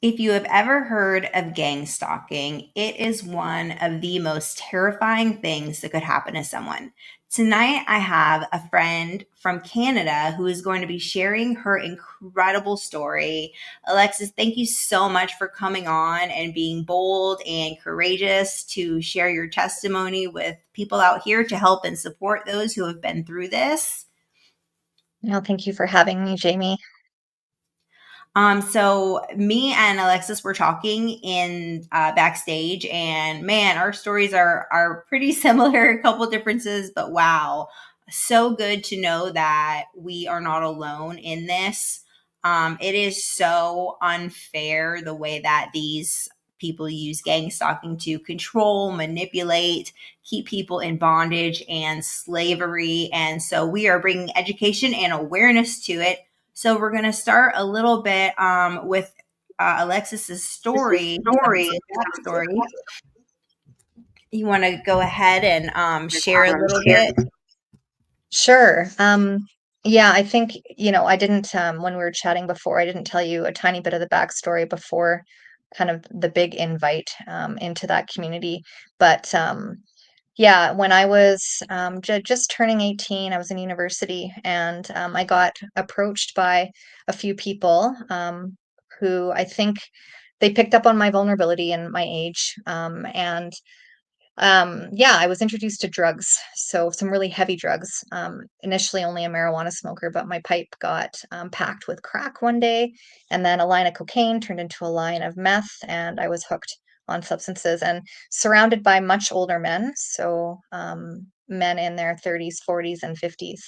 If you have ever heard of gang stalking, it is one of the most terrifying things that could happen to someone. Tonight, I have a friend from Canada who is going to be sharing her incredible story. Alexis, thank you so much for coming on and being bold and courageous to share your testimony with people out here to help and support those who have been through this. No, thank you for having me, Jamie. So me and Alexis were talking in backstage, and man, our stories are pretty similar. A couple differences, but wow, so good to know that we are not alone in this. It is so unfair the way that these people use gang stalking to control, manipulate, keep people in bondage and slavery, and so we are bringing education and awareness to it. So we're going to start a little bit with Alexis's This is story, story. some backstory. You want to go ahead and share a little Share. bit? Sure. Yeah, I think, I didn't, when we were chatting before, I didn't tell you a tiny bit of the backstory before kind of the big invite into that community. But yeah, when I was just turning 18, I was in university and I got approached by a few people who I think they picked up on my vulnerability and my age. Yeah, I was introduced to drugs, so some really heavy drugs. Initially only a marijuana smoker, but my pipe got packed with crack one day, and then a line of cocaine turned into a line of meth, and I was hooked on substances and surrounded by much older men, so men in their 30s, 40s, and 50s.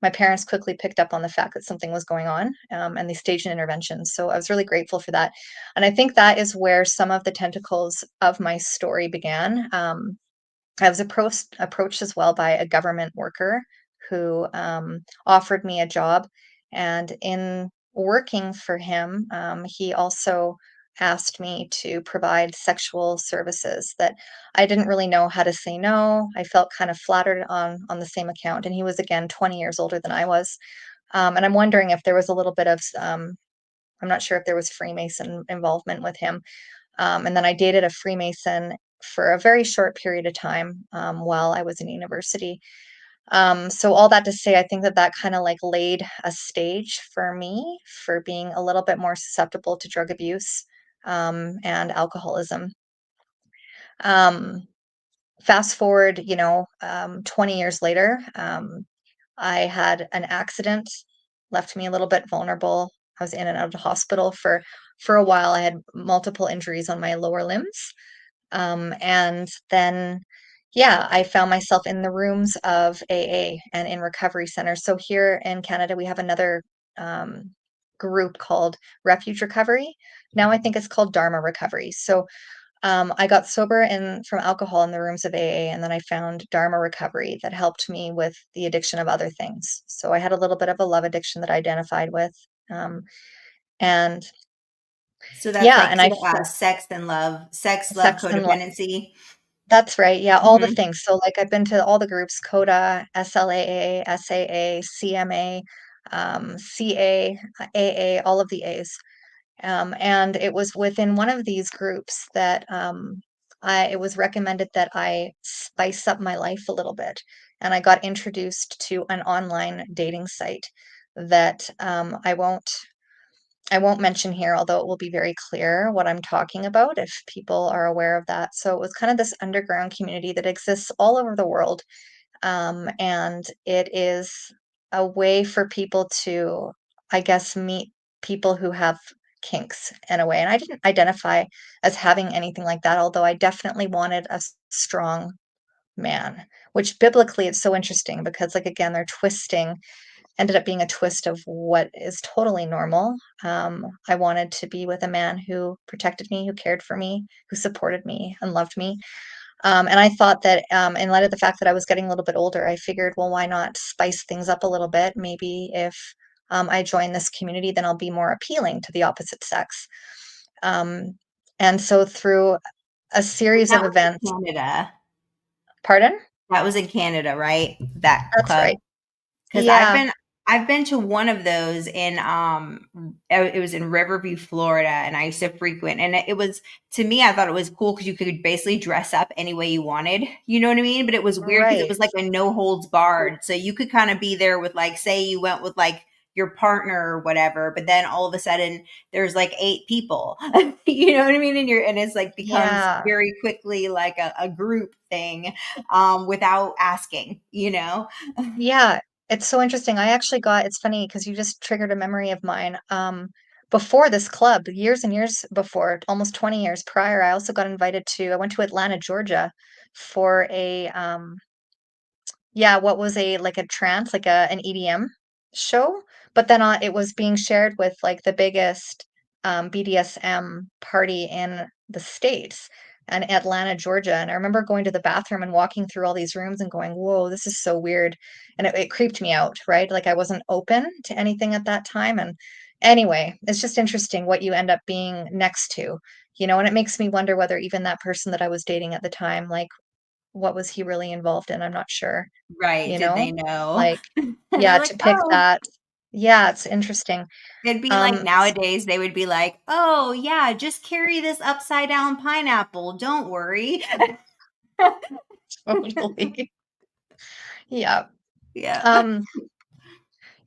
My parents quickly picked up on the fact that something was going on, and they staged an intervention. So I was really grateful for that. And I think that is where some of the tentacles of my story began. I was approached as well by a government worker who offered me a job. And in working for him, he also asked me to provide sexual services that I didn't really know how to say no. I felt kind of flattered on the same account. And he was, again, 20 years older than I was. And I'm wondering if there was a little bit of, I'm not sure if there was Freemason involvement with him. And then I dated a Freemason for a very short period of time while I was in university. So all that to say, I think that that kind of like laid a stage for me for being a little bit more susceptible to drug abuse and alcoholism. Um, Fast forward, 20 years later, I had an accident, left me a little bit vulnerable. I was in and out of the hospital for a while. I had multiple injuries on my lower limbs. And then, yeah, I found myself in the rooms of AA and in recovery centers. So here in Canada, we have another um, group called Refuge Recovery. Now I think it's called Dharma Recovery. So I got sober from alcohol in the rooms of AA, and then I found Dharma Recovery that helped me with the addiction of other things. So I had a little bit of a love addiction that I identified with. Um, and So that's yeah, like and I sex, love, sex and codependency. That's right. Yeah, all the Hmm. things. So like I've been to all the groups, CODA, SLAA, SAA, CMA, CA, AA, all of the A's. And it was within one of these groups that it was recommended that I spice up my life a little bit. And I got introduced to an online dating site that I won't mention here, although it will be very clear what I'm talking about if people are aware of that. So it was kind of this underground community that exists all over the world. And it is a way for people to, I guess, meet people who have kinks in a way. And I didn't identify as having anything like that, although I definitely wanted a strong man, which biblically it's so interesting because, like, again, they're twisting ended up being a twist of what is totally normal. I wanted to be with a man who protected me, who cared for me, who supported me and loved me. And I thought that in light of the fact that I was getting a little bit older, I figured, well, why not spice things up a little bit? Maybe if I join this community, then I'll be more appealing to the opposite sex. Um, and so through a series That of was events, in Canada. pardon? That was in Canada, right? That That's club. right. Because I've Yeah. been I've been to one of those in it was in Riverview, Florida, and I used to frequent, and it was, to me, I thought it was cool because you could basically dress up any way you wanted. You know what I mean? But it was weird because it Right. was like a no holds barred. So you could kind of be there with, like, say you went with like your partner or whatever, but then all of a sudden there's like 8 people. You know what I mean? And it's like becomes Yeah. very quickly like a group thing, without asking, you know? Yeah, it's so interesting. I actually got, it's funny because you just triggered a memory of mine. Before this club, years and years before, almost 20 years prior, I also got invited to, I went to Atlanta, Georgia for a yeah, what was a like a trance, like an EDM show, but then it was being shared with like the biggest BDSM party in the States and Atlanta, Georgia. And I remember going to the bathroom and walking through all these rooms and going, "Whoa, this is so weird." And it creeped me out, right? Like I wasn't open to anything at that time. And anyway, it's just interesting what you end up being next to, and it makes me wonder whether even that person that I was dating at the time, like what was he really involved in? I'm not sure. Right, You did know? they know? Like, And they're yeah, like, to pick "Oh." that. Yeah, it's interesting. It'd be like Um, nowadays, they would be like, "Oh, yeah, just carry this upside down pineapple, don't worry." totally. Yeah. Yeah. Um,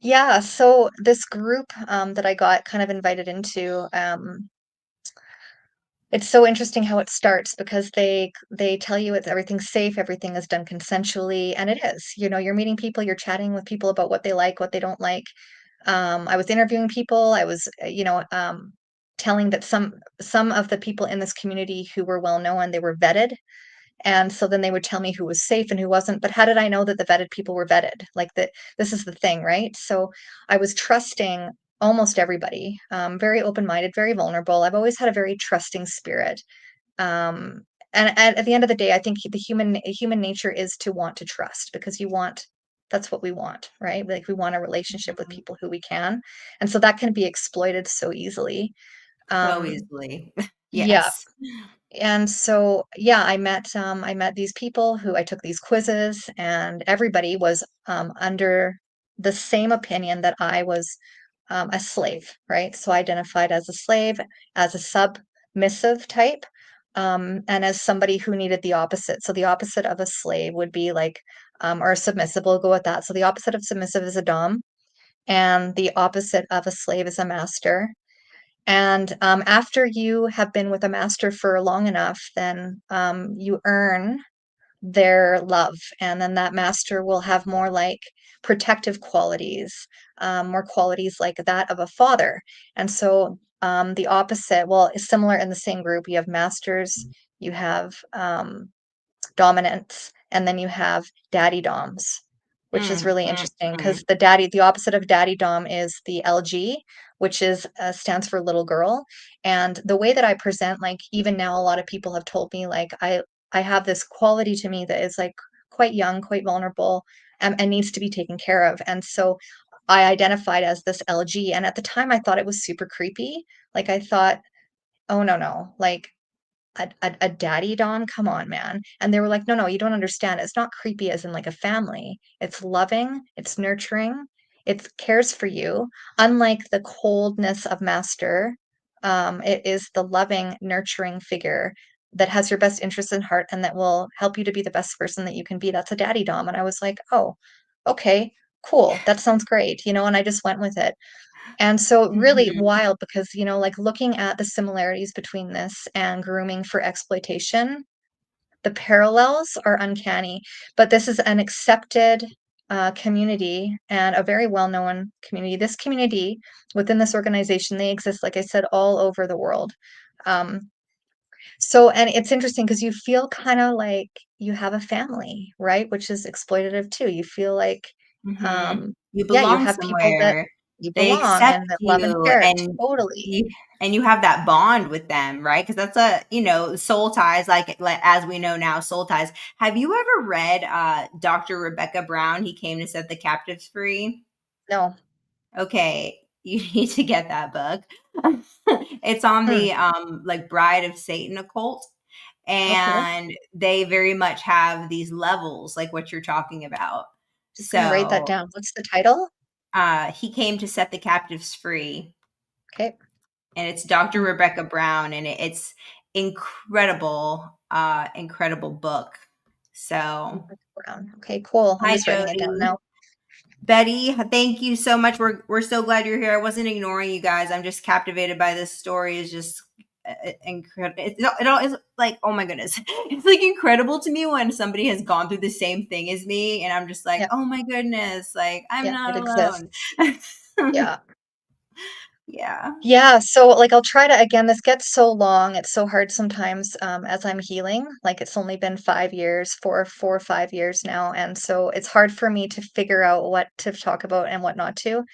yeah, so this group that I got kind of invited into, it's so interesting how it starts because they tell you it's everything's safe, everything is done consensually, and it is. You're meeting people, you're chatting with people about what they like, what they don't like. I was interviewing people. I was, telling that some of the people in this community who were well known, they were vetted, and so then they would tell me who was safe and who wasn't. But how did I know that the vetted people were vetted? Like that, this is the thing, right? So I was trusting almost everybody. Very open-minded, very vulnerable. I've always had a very trusting spirit. Um, and at the end of the day, I think the human nature is to want to trust because that's what we want, right? Like we want a relationship with Mhm. people who we can. And so that can be exploited so easily. So Um, easily. yeah. Yes. And so, yeah, I met these people who I took these quizzes, and everybody was under the same opinion that I was a slave, right? So I identified as a slave, as a submissive type, and as somebody who needed the opposite. So the opposite of a slave would be like, or a submissive, we'll go with that. So the opposite of submissive is a dom, and the opposite of a slave is a master. And after you have been with a master for long enough, then you earn their love. And then that master will have more like protective qualities, more qualities like that of a father. And so the opposite, well, is similar in the same group. You have masters, you have dominance, and then you have daddy doms, which is Mm, really mm, interesting mm. because the opposite of daddy dom is the LG, which is stands for little girl. And the way that I present, like even now, a lot of people have told me like I have this quality to me that is like quite young, quite vulnerable, and needs to be taken care of. And so I identified as this LG, and at the time I thought it was super creepy. Like I thought, oh no, no, like a daddy dom? Come on, man. And they were like, "No, no, you don't understand. It's not creepy as in like a family. It's loving, it's nurturing, it cares for you. Unlike the coldness of master, it is the loving, nurturing figure that has your best interests in heart and that will help you to be the best person that you can be. That's a daddy dom." And I was like, "Oh, okay, cool. That sounds great." And I just went with it. And so really Mhm. wild because, like looking at the similarities between this and grooming for exploitation, the parallels are uncanny. But this is an accepted community and a very well-known community. This community within this organization, they exist, like I said, all over the world. Um, and it's interesting because you feel kind of like you have a family, right? Which is exploitative too. You feel like, Mhm. um, You yeah, you belong have people that somewhere. you They belong accept and that love and you, care. and Totally. you have that bond with them, right? Because that's a, soul ties, like as we know now, soul ties. Have you ever read Dr. Rebecca Brown? He came to set the captives free. No. Okay, you need to get that book. It's on Hmm. the like Bride of Satan occult, Oh, cool. and they very much have these levels like what you're talking about. Just gonna write that So down. What's the title? He Came to Set the Captives Free, Okay. and it's Dr. Mm, Rebecca Brown, and it's incredible, incredible book. So, Rebecca Brown. Okay, cool. I'm hi just writing it down Jody. now. Betty, thank you so much. We're so glad you're here. I wasn't ignoring you guys. I'm just captivated by this story. It's just incredible. It all is like, oh my goodness, it's like incredible to me when somebody has gone through the same thing as me, and I'm just like, Yeah, oh my goodness, like I'm yeah, it not alone. exists. Yeah. Yeah. Yeah, so like I'll try to again, this gets so long, it's so hard sometimes as I'm healing. Like it's only been 5 years, 4 or 5 years now, and so it's hard for me to figure out what to talk about and what not to.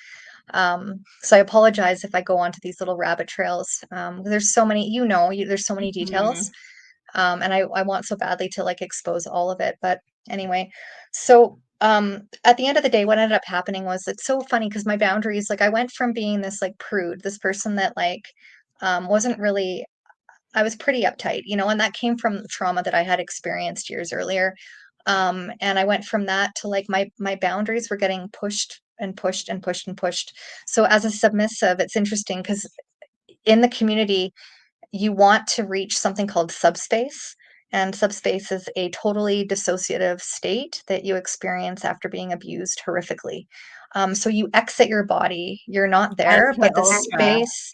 So I apologize if I go onto these little rabbit trails. There's so many, there's so many details. Mhm. And I want so badly to like expose all of it. But anyway, so at the end of the day, what ended up happening was it's so funny because my boundaries, like I went from being this like prude, this person that like wasn't really, I was pretty uptight, and that came from trauma that I had experienced years earlier. And I went from that to like my boundaries were getting pushed and pushed and pushed and pushed. So as a submissive, it's interesting because in the community, you want to reach something called subspace. And subspace is a totally dissociative state that you experience after being abused horrifically. So you exit your body, you're not there, Okay, but the ultra. space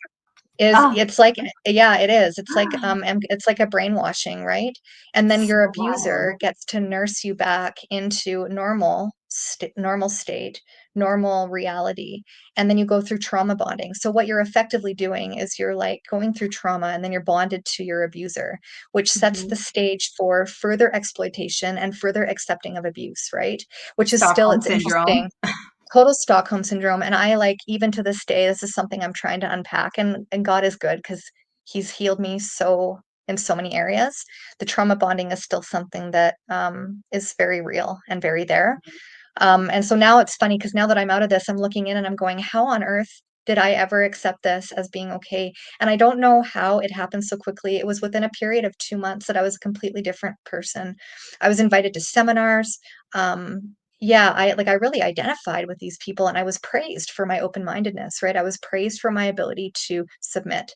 is Oh, it's like yeah, it is. It's like it's like a brainwashing, right? And then your so abuser wild. gets to nurse you back into normal state, normal reality. And then you go through trauma bonding. So what you're effectively doing is you're like going through trauma and then you're bonded to your abuser, which sets the Mhm. stage for further exploitation and further accepting of abuse, right? Which is still Stockholm it's interesting. syndrome. Total Stockholm syndrome, and I, like, even to this day, this is something I'm trying to unpack, and God is good because He's healed me so in so many areas. The trauma bonding is still something that, is very real and very there. And so now it's funny because now that I'm out of this, I'm looking in and I'm going, how on earth did I ever accept this as being okay? And I don't know how it happened so quickly. It was within a period of 2 months that I was a completely different person. I was invited to seminars. Yeah, I really identified with these people and I was praised for my open-mindedness, right? I was praised for my ability to submit.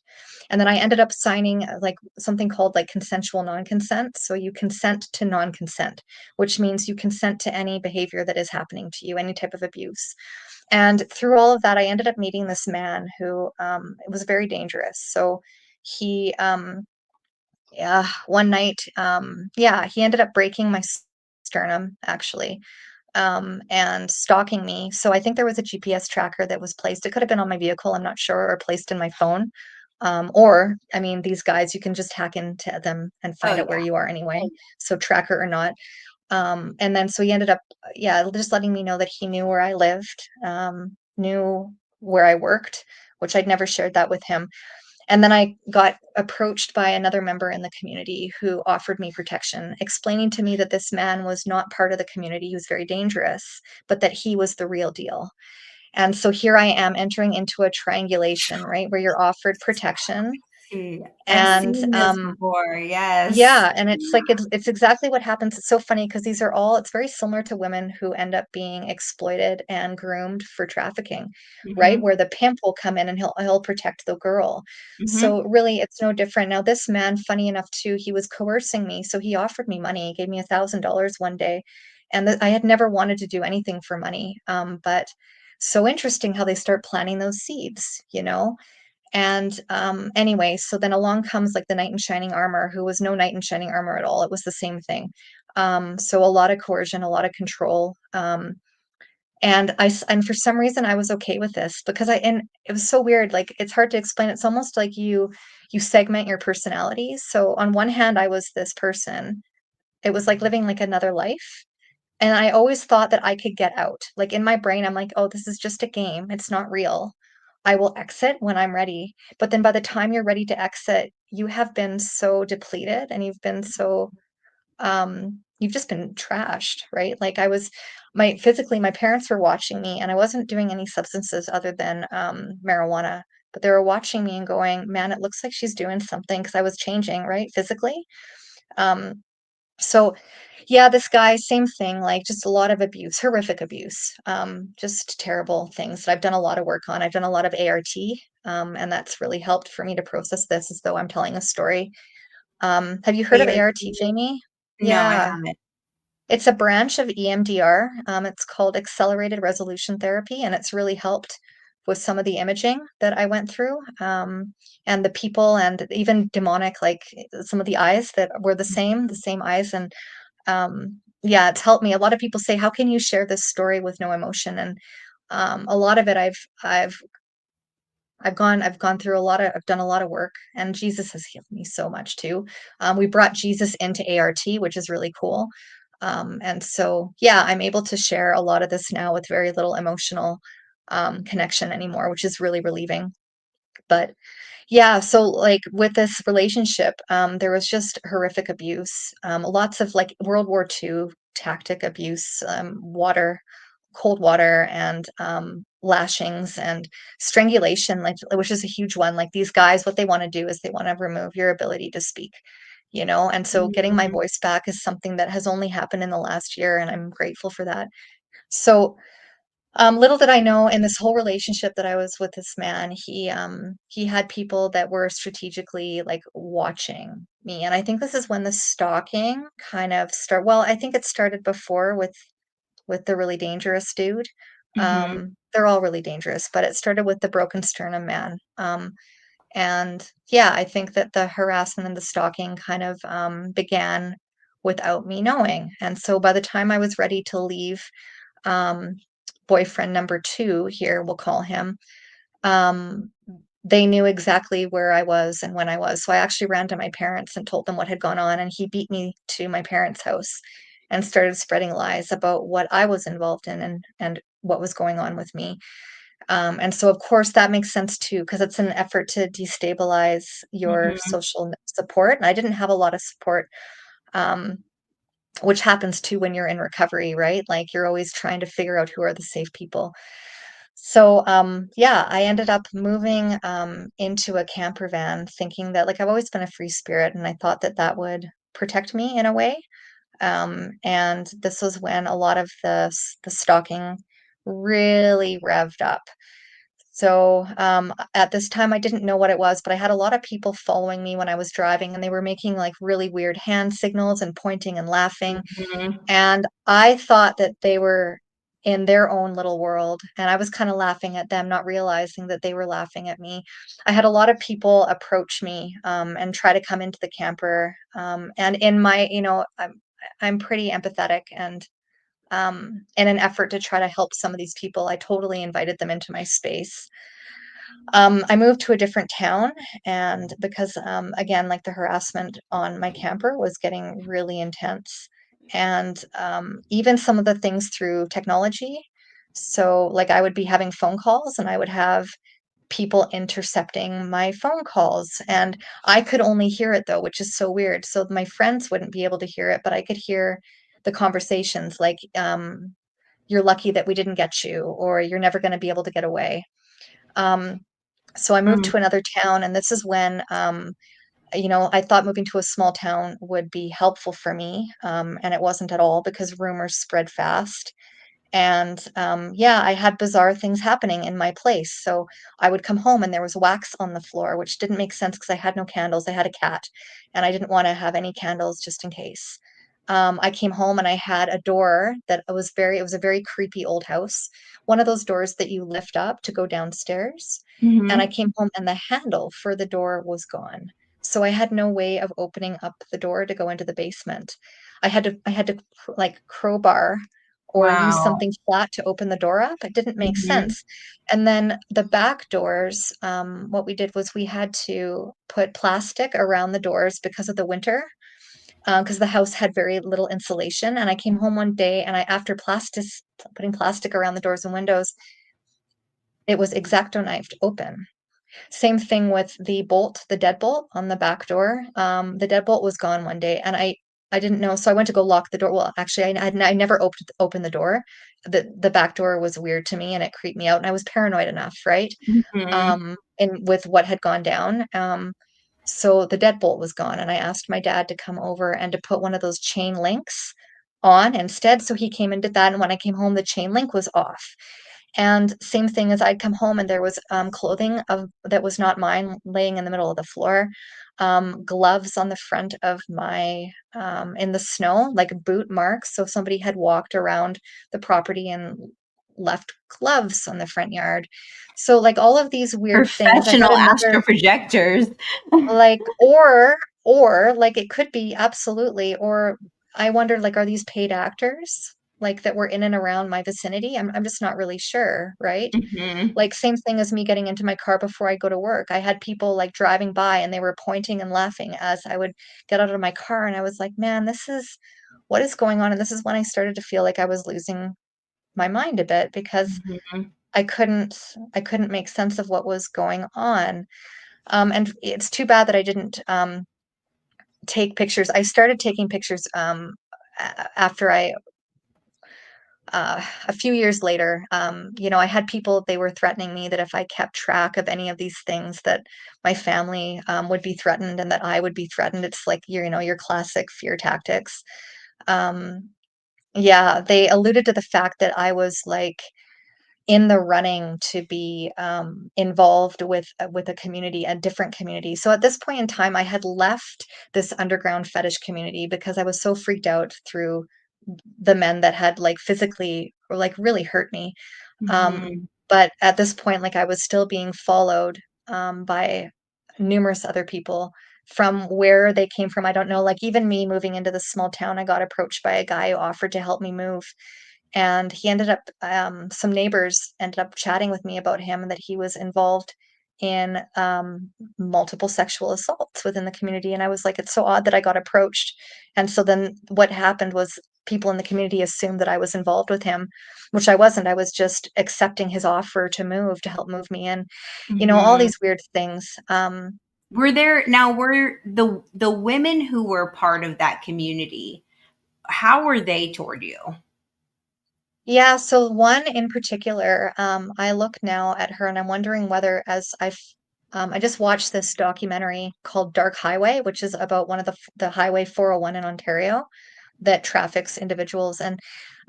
And then I ended up signing like something called like consensual non-consent. So you consent to non-consent, which means you consent to any behavior that is happening to you, any type of abuse. And through all of that, I ended up meeting this man who was very dangerous. So he, yeah, one night, yeah, he ended up breaking my sternum actually, and stalking me. So I think there was a GPS tracker that was placed. It could have been on my vehicle, I'm not sure, or placed in my phone. Or, I mean, these guys, you can just hack into them and Oh find out where yeah. you are anyway. So tracker or not. And then so he ended up, yeah, just letting me know that he knew where I lived, knew where I worked, which I'd never shared that with him. And then I got approached by another member in the community who offered me protection, explaining to me that this man was not part of the community. He was very dangerous, but that he was the real deal. And so here I am entering into a triangulation, right, where you're offered protection See, I've and seen this before. Yes. yeah, and it's like it's exactly what happens. It's so funny because these are all it's very similar to women who end up being exploited and groomed for trafficking, right? Mhm. Where the pimp will come in and he'll protect the girl. Mhm. So really it's no different. Now this man, funny enough too, he was coercing me. So he offered me money. He gave me $1,000 one day. And I had never wanted to do anything for money. But so interesting how they start planting those seeds, you know? And, anyway, so then along comes, like, the knight in shining armor, who was no knight in shining armor at all, it was the same thing. So a lot of coercion, a lot of control, and for some reason, I was okay with this because and it was so weird, like, it's hard to explain, it's almost like you segment your personality, so on one hand, I was this person, it was like living, like, another life, and I always thought that I could get out. Like in my brain, I'm like, "Oh, this is just a game. It's not real. I will exit when I'm ready." But then by the time you're ready to exit, you have been so depleted and you've been so you've just been trashed, right? Like I was my parents were watching me and I wasn't doing any substances other than marijuana, but they were watching me and going, "Man, it looks like she's doing something," because I was changing, right? Physically. Um So yeah, this guy, same thing, like just a lot of abuse, horrific abuse, just terrible things that I've done a lot of work on. I've done a lot of ART, and that's really helped for me to process this as though I'm telling a story. Have you heard of ART, ART? Jamie? No, I Yeah, haven't. it's a branch of EMDR. It's called Accelerated Resolution Therapy, and it's really helped with some of the imaging that I went through, and the people, and even demonic, like some of the eyes that were the same eyes, and yeah, it's helped me. A lot of people say, "How can you share this story with no emotion?" And a lot of it, I've gone through a lot of, I've done a lot of work, and Jesus has healed me so much too. We brought Jesus into ART, which is really cool. And so, yeah, I'm able to share a lot of this now with very little emotional connection anymore, which is really relieving. But yeah, so like with this relationship, there was just horrific abuse, lots of like World War II tactic abuse, cold water, and lashings and strangulation, like which is a huge one. Like these guys, what they want to do is they want to remove your ability to speak, you know? And so getting my Mhm, voice back is something that has only happened in the last year, and I'm grateful for that. So little did I know in this whole relationship that I was with this man, he had people that were strategically like watching me. And I think this is when the stalking kind of well, I think it started before with the really dangerous dude. mhm, They're all really dangerous, but it started with the broken sternum man. And yeah, I think that the harassment and the stalking kind of began without me knowing. And so by the time I was ready to leave, um, boyfriend number two here, we'll call him, um, they knew exactly where I was and when I was. So I actually ran to my parents and told them what had gone on, and he beat me to my parents' house and started spreading lies about what I was involved in, and what was going on with me. And so, of course, that makes sense too, because it's an effort to destabilize your mhm, social support. And I didn't have a lot of support, um, which happens too when you're in recovery, right? Like you're always trying to figure out who are the safe people. So, yeah, I ended up moving into a camper van thinking that, like, I've always been a free spirit, and I thought that that would protect me in a way. And this was when a lot of the stalking really revved up. So, at this time, I didn't know what it was, but I had a lot of people following me when I was driving, and they were making like really weird hand signals and pointing and laughing. mhm, And I thought that they were in their own little world, and I was kind of laughing at them, not realizing that they were laughing at me. I had a lot of people approach me and try to come into the camper. And in my, I'm pretty empathetic, and in an effort to try to help some of these people, I totally invited them into my space. I moved to a different town, and because, again, like the harassment on my camper was getting really intense, and even some of the things through technology. So, like, I would be having phone calls, and I would have people intercepting my phone calls, and I could only hear it though, which is so weird. So, my friends wouldn't be able to hear it, but I could hear the conversations like, you're lucky that we didn't get you, or you're never going to be able to get away. Um, so I moved mhm, to another town, and this is when, I thought moving to a small town would be helpful for me, and it wasn't at all because rumors spread fast. And yeah, I had bizarre things happening in my place. So I would come home and there was wax on the floor, which didn't make sense because I had no candles. I had a cat, and I didn't want to have any candles just in case. I came home and I had a door that it was a very creepy old house, one of those doors that you lift up to go downstairs. And I mhm, came home and the handle for the door was gone. So I had no way of opening up the door to go into the basement. I had to like crowbar or use wow, something flat to open the door up. It didn't make mhm, sense. And then the back doors, what we did was we had to put plastic around the doors because of the winter, because the house had very little insulation. And I came home one day, and after putting plastic around the doors and windows, it was X-Acto knifed open. Same thing with the deadbolt on the back door. The deadbolt was gone one day, and I didn't know, so I went to go lock the door. Well, actually, I never opened the door. The back door was weird to me, and it creeped me out, and I was paranoid enough, right? mhm, And with what had gone down. So the deadbolt was gone, and I asked my dad to come over and to put one of those chain links on instead. So he came and did that. And when I came home, the chain link was off. And same thing as I'd come home and there was clothing that was not mine laying in the middle of the floor, gloves on the front of my in the snow, like boot marks. So somebody had walked around the property and left gloves on the front yard. So like all of these weird things. I got Professional another astro projectors. like, or like it could be absolutely, or I wondered like, are these paid actors like that were in and around my vicinity? I'm just not really sure, right? Hmm. Like same thing as me getting into my car before I go to work. I had people like driving by and they were pointing and laughing as I would get out of my car and I was like, man, this is what is going on? And this is when I started to feel like I was losing my mind a bit because Hmm. I couldn't make sense of what was going on. And it's too bad that I didn't take pictures. I started taking pictures after a few years later. I had people, they were threatening me that if I kept track of any of these things, that my family would be threatened and that I would be threatened. It's like, your classic fear tactics. Um, yeah, they alluded to the fact that I was like in the running to be involved with a community, a different community. So at this point in time, I had left this underground fetish community because I was so freaked out through the men that had like physically or like really hurt me. Hmm. But at this point, like I was still being followed by numerous other people from where they came from. I don't know. Like even me moving into this small town, I got approached by a guy who offered to help me move. And he ended up, some neighbors ended up chatting with me about him and that he was involved in multiple sexual assaults within the community. And I was like, it's so odd that I got approached. And so then what happened was people in the community assumed that I was involved with him, which I wasn't. I was just accepting his offer to move, to help move me in, all Hmm. these weird things. Were the women who were part of that community, how were they toward you? Yeah, so one in particular, I look now at her and I'm wondering whether I just watched this documentary called Dark Highway, which is about one of the Highway 401 in Ontario that traffics individuals. And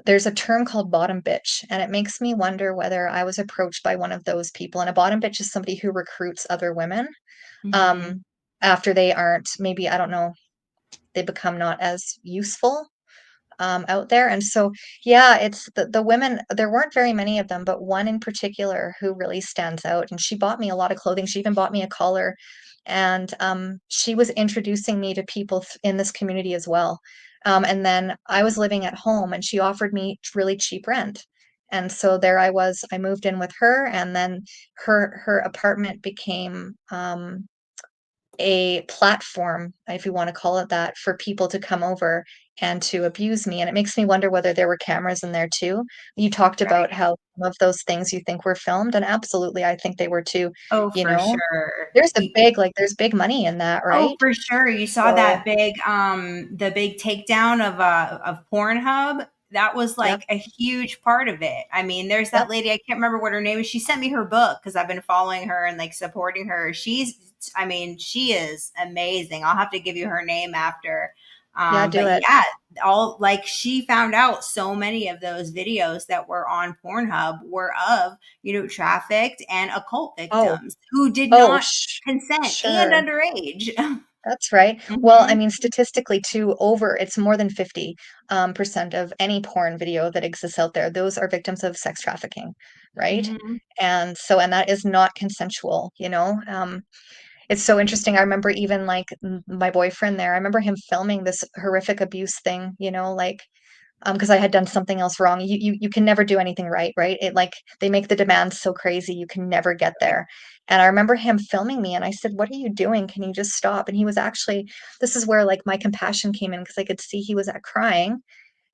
there's a term called bottom bitch, and it makes me wonder whether I was approached by one of those people. And a bottom bitch is somebody who recruits other women, Hmm. um, after they aren't, maybe, I don't know, they become not as useful out there. And so, yeah, it's the women, there weren't very many of them, but one in particular who really stands out. And she bought me a lot of clothing. She even bought me a collar. And she was introducing me to people in this community as well. And then I was living at home and she offered me really cheap rent. And so there I was, I moved in with her, and then her apartment became a platform, if you want to call it that, for people to come over and to abuse me. And it makes me wonder whether there were cameras in there too. You talked about Right. how some of those things you think were filmed, and absolutely, I think they were too. Oh, You for know, sure. there's big money in that, Oh, right? for sure. You saw So, that big the big takedown of Pornhub. That was yep, like a huge part of it. I mean, there's yep, that lady, I can't remember what her name is. She sent me her book because I've been following her and like supporting her. I mean, she is amazing. I'll have to give you her name after. yeah, do But it. yeah, all like she found out so many of those videos that were on Pornhub were of, trafficked and occult Oh, victims who did oh, not consent and sure. underage. That's right. Well, I Mhm, mean, statistically too, it's more than 50 percent of any porn video that exists out there. Those are victims of sex trafficking, right? mhm. And that is not consensual, it's so interesting. I remember even like my boyfriend there, I remember him filming this horrific abuse thing, like because I had done something else wrong. You can never do anything right, right? It like they make the demands so crazy you can never get Right. there. And I remember him filming me and I said, "What are you doing? Can you just stop?" And he was actually, this is where like my compassion came in because I could see he was crying.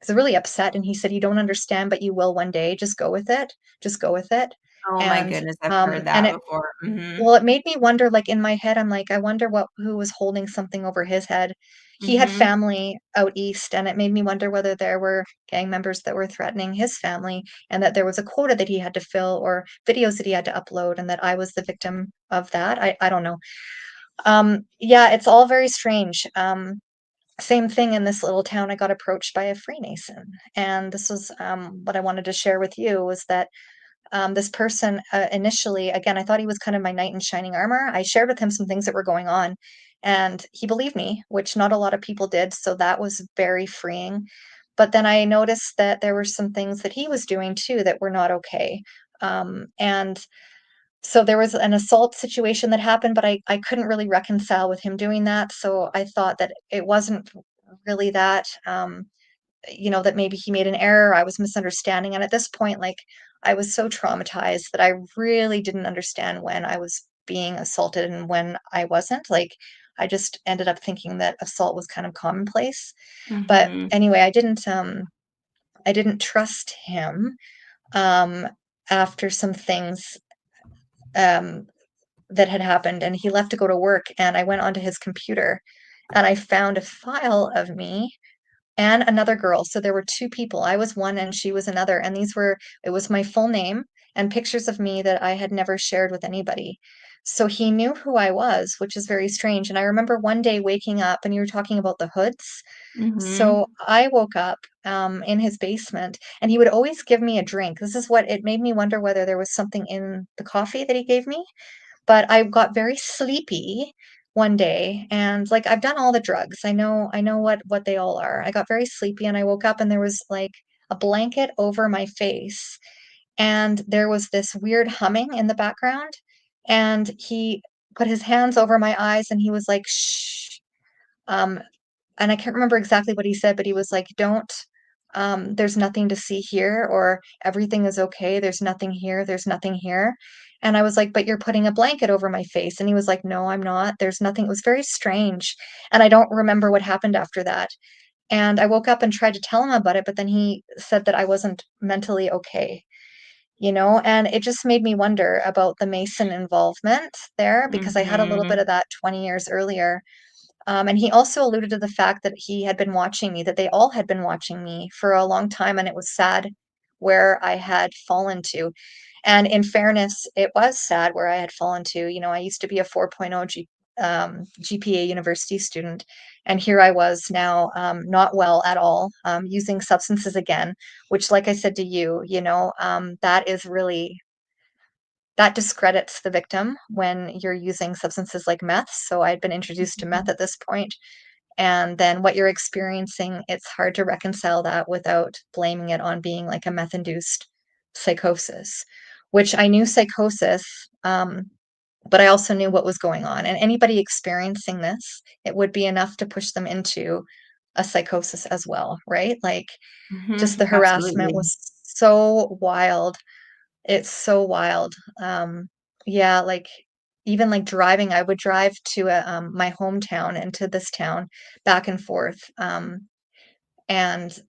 He was really upset and he said, "You don't understand, but you will one day. Just go with it. Just go with it." Oh my And goodness, I've heard and that it before. Mhm, well, it made me wonder, like, in my head, I'm like, I wonder who was holding something over his head. He had mhm. family out east, and it made me wonder whether there were gang members that were threatening his family, and that there was a quota that he had to fill or videos that he had to upload, and that I was the victim of that. I don't know. Yeah, it's all very strange. Same thing in this little town. I got approached by a Freemason, and this was what I wanted to share with you was that this person initially, again, I thought he was kind of my knight in shining armor. I shared with him some things that were going on, and he believed me, which not a lot of people did. So that was very freeing. But then I noticed that there were some things that he was doing too that were not okay. And so there was an assault situation that happened, but I couldn't really reconcile with him doing that. So I thought that it wasn't really that. That maybe he made an error, I was misunderstanding, and at this point, like, I was so traumatized that I really didn't understand when I was being assaulted and when I wasn't, like, I just ended up thinking that assault was kind of commonplace, but Mm-hmm. anyway, I didn't trust him, um, after some things, um, that had happened, and he left to go to work, and I went onto his computer, and I found a file of me and another girl. So there were two people. I was one and she was another. And it was my full name and pictures of me that I had never shared with anybody. So he knew who I was, which is very strange. And I remember one day waking up and you were talking about the hoods. Mm-hmm. So I woke up in his basement and he would always give me a drink. This is what it made me wonder whether there was something in the coffee that he gave me, but I got very sleepy one day and like I've done all the drugs. I know what they all are. I got very sleepy and I woke up and there was like a blanket over my face and there was this weird humming in the background and he put his hands over my eyes and he was like shh. Um and I can't remember exactly what he said, but he was like, "Don't, there's nothing to see here," or "Everything is okay. There's nothing here. There's nothing here." And I was like, "But you're putting a blanket over my face." And he was like, "No, I'm not. There's nothing." It was very strange. And I don't remember what happened after that. And I woke up and tried to tell him about it, but then he said that I wasn't mentally okay, and it just made me wonder about the Mason involvement there because I had a little Mm-hmm. bit of that 20 years earlier, and he also alluded to the fact that he had been watching me, that they all had been watching me for a long time, and it was sad where I had fallen to. And in fairness, it was sad where I had fallen to. I used to be a 4.0 GPA university student, and here I was now, not well at all, using substances again, which, like I said to you, that is really that discredits the victim when you're using substances like meth. So I'd been introduced to meth at this point, and then what you're experiencing, it's hard to reconcile that without blaming it on being like a meth-induced psychosis, which I knew psychosis, but I also knew what was going on. And anybody experiencing this, it would be enough to push them into a psychosis as well, right? Like just Mm-hmm. the harassment Absolutely. was so wild. It's so wild. Yeah, like even like driving, I would drive to my hometown and to this town back and forth. And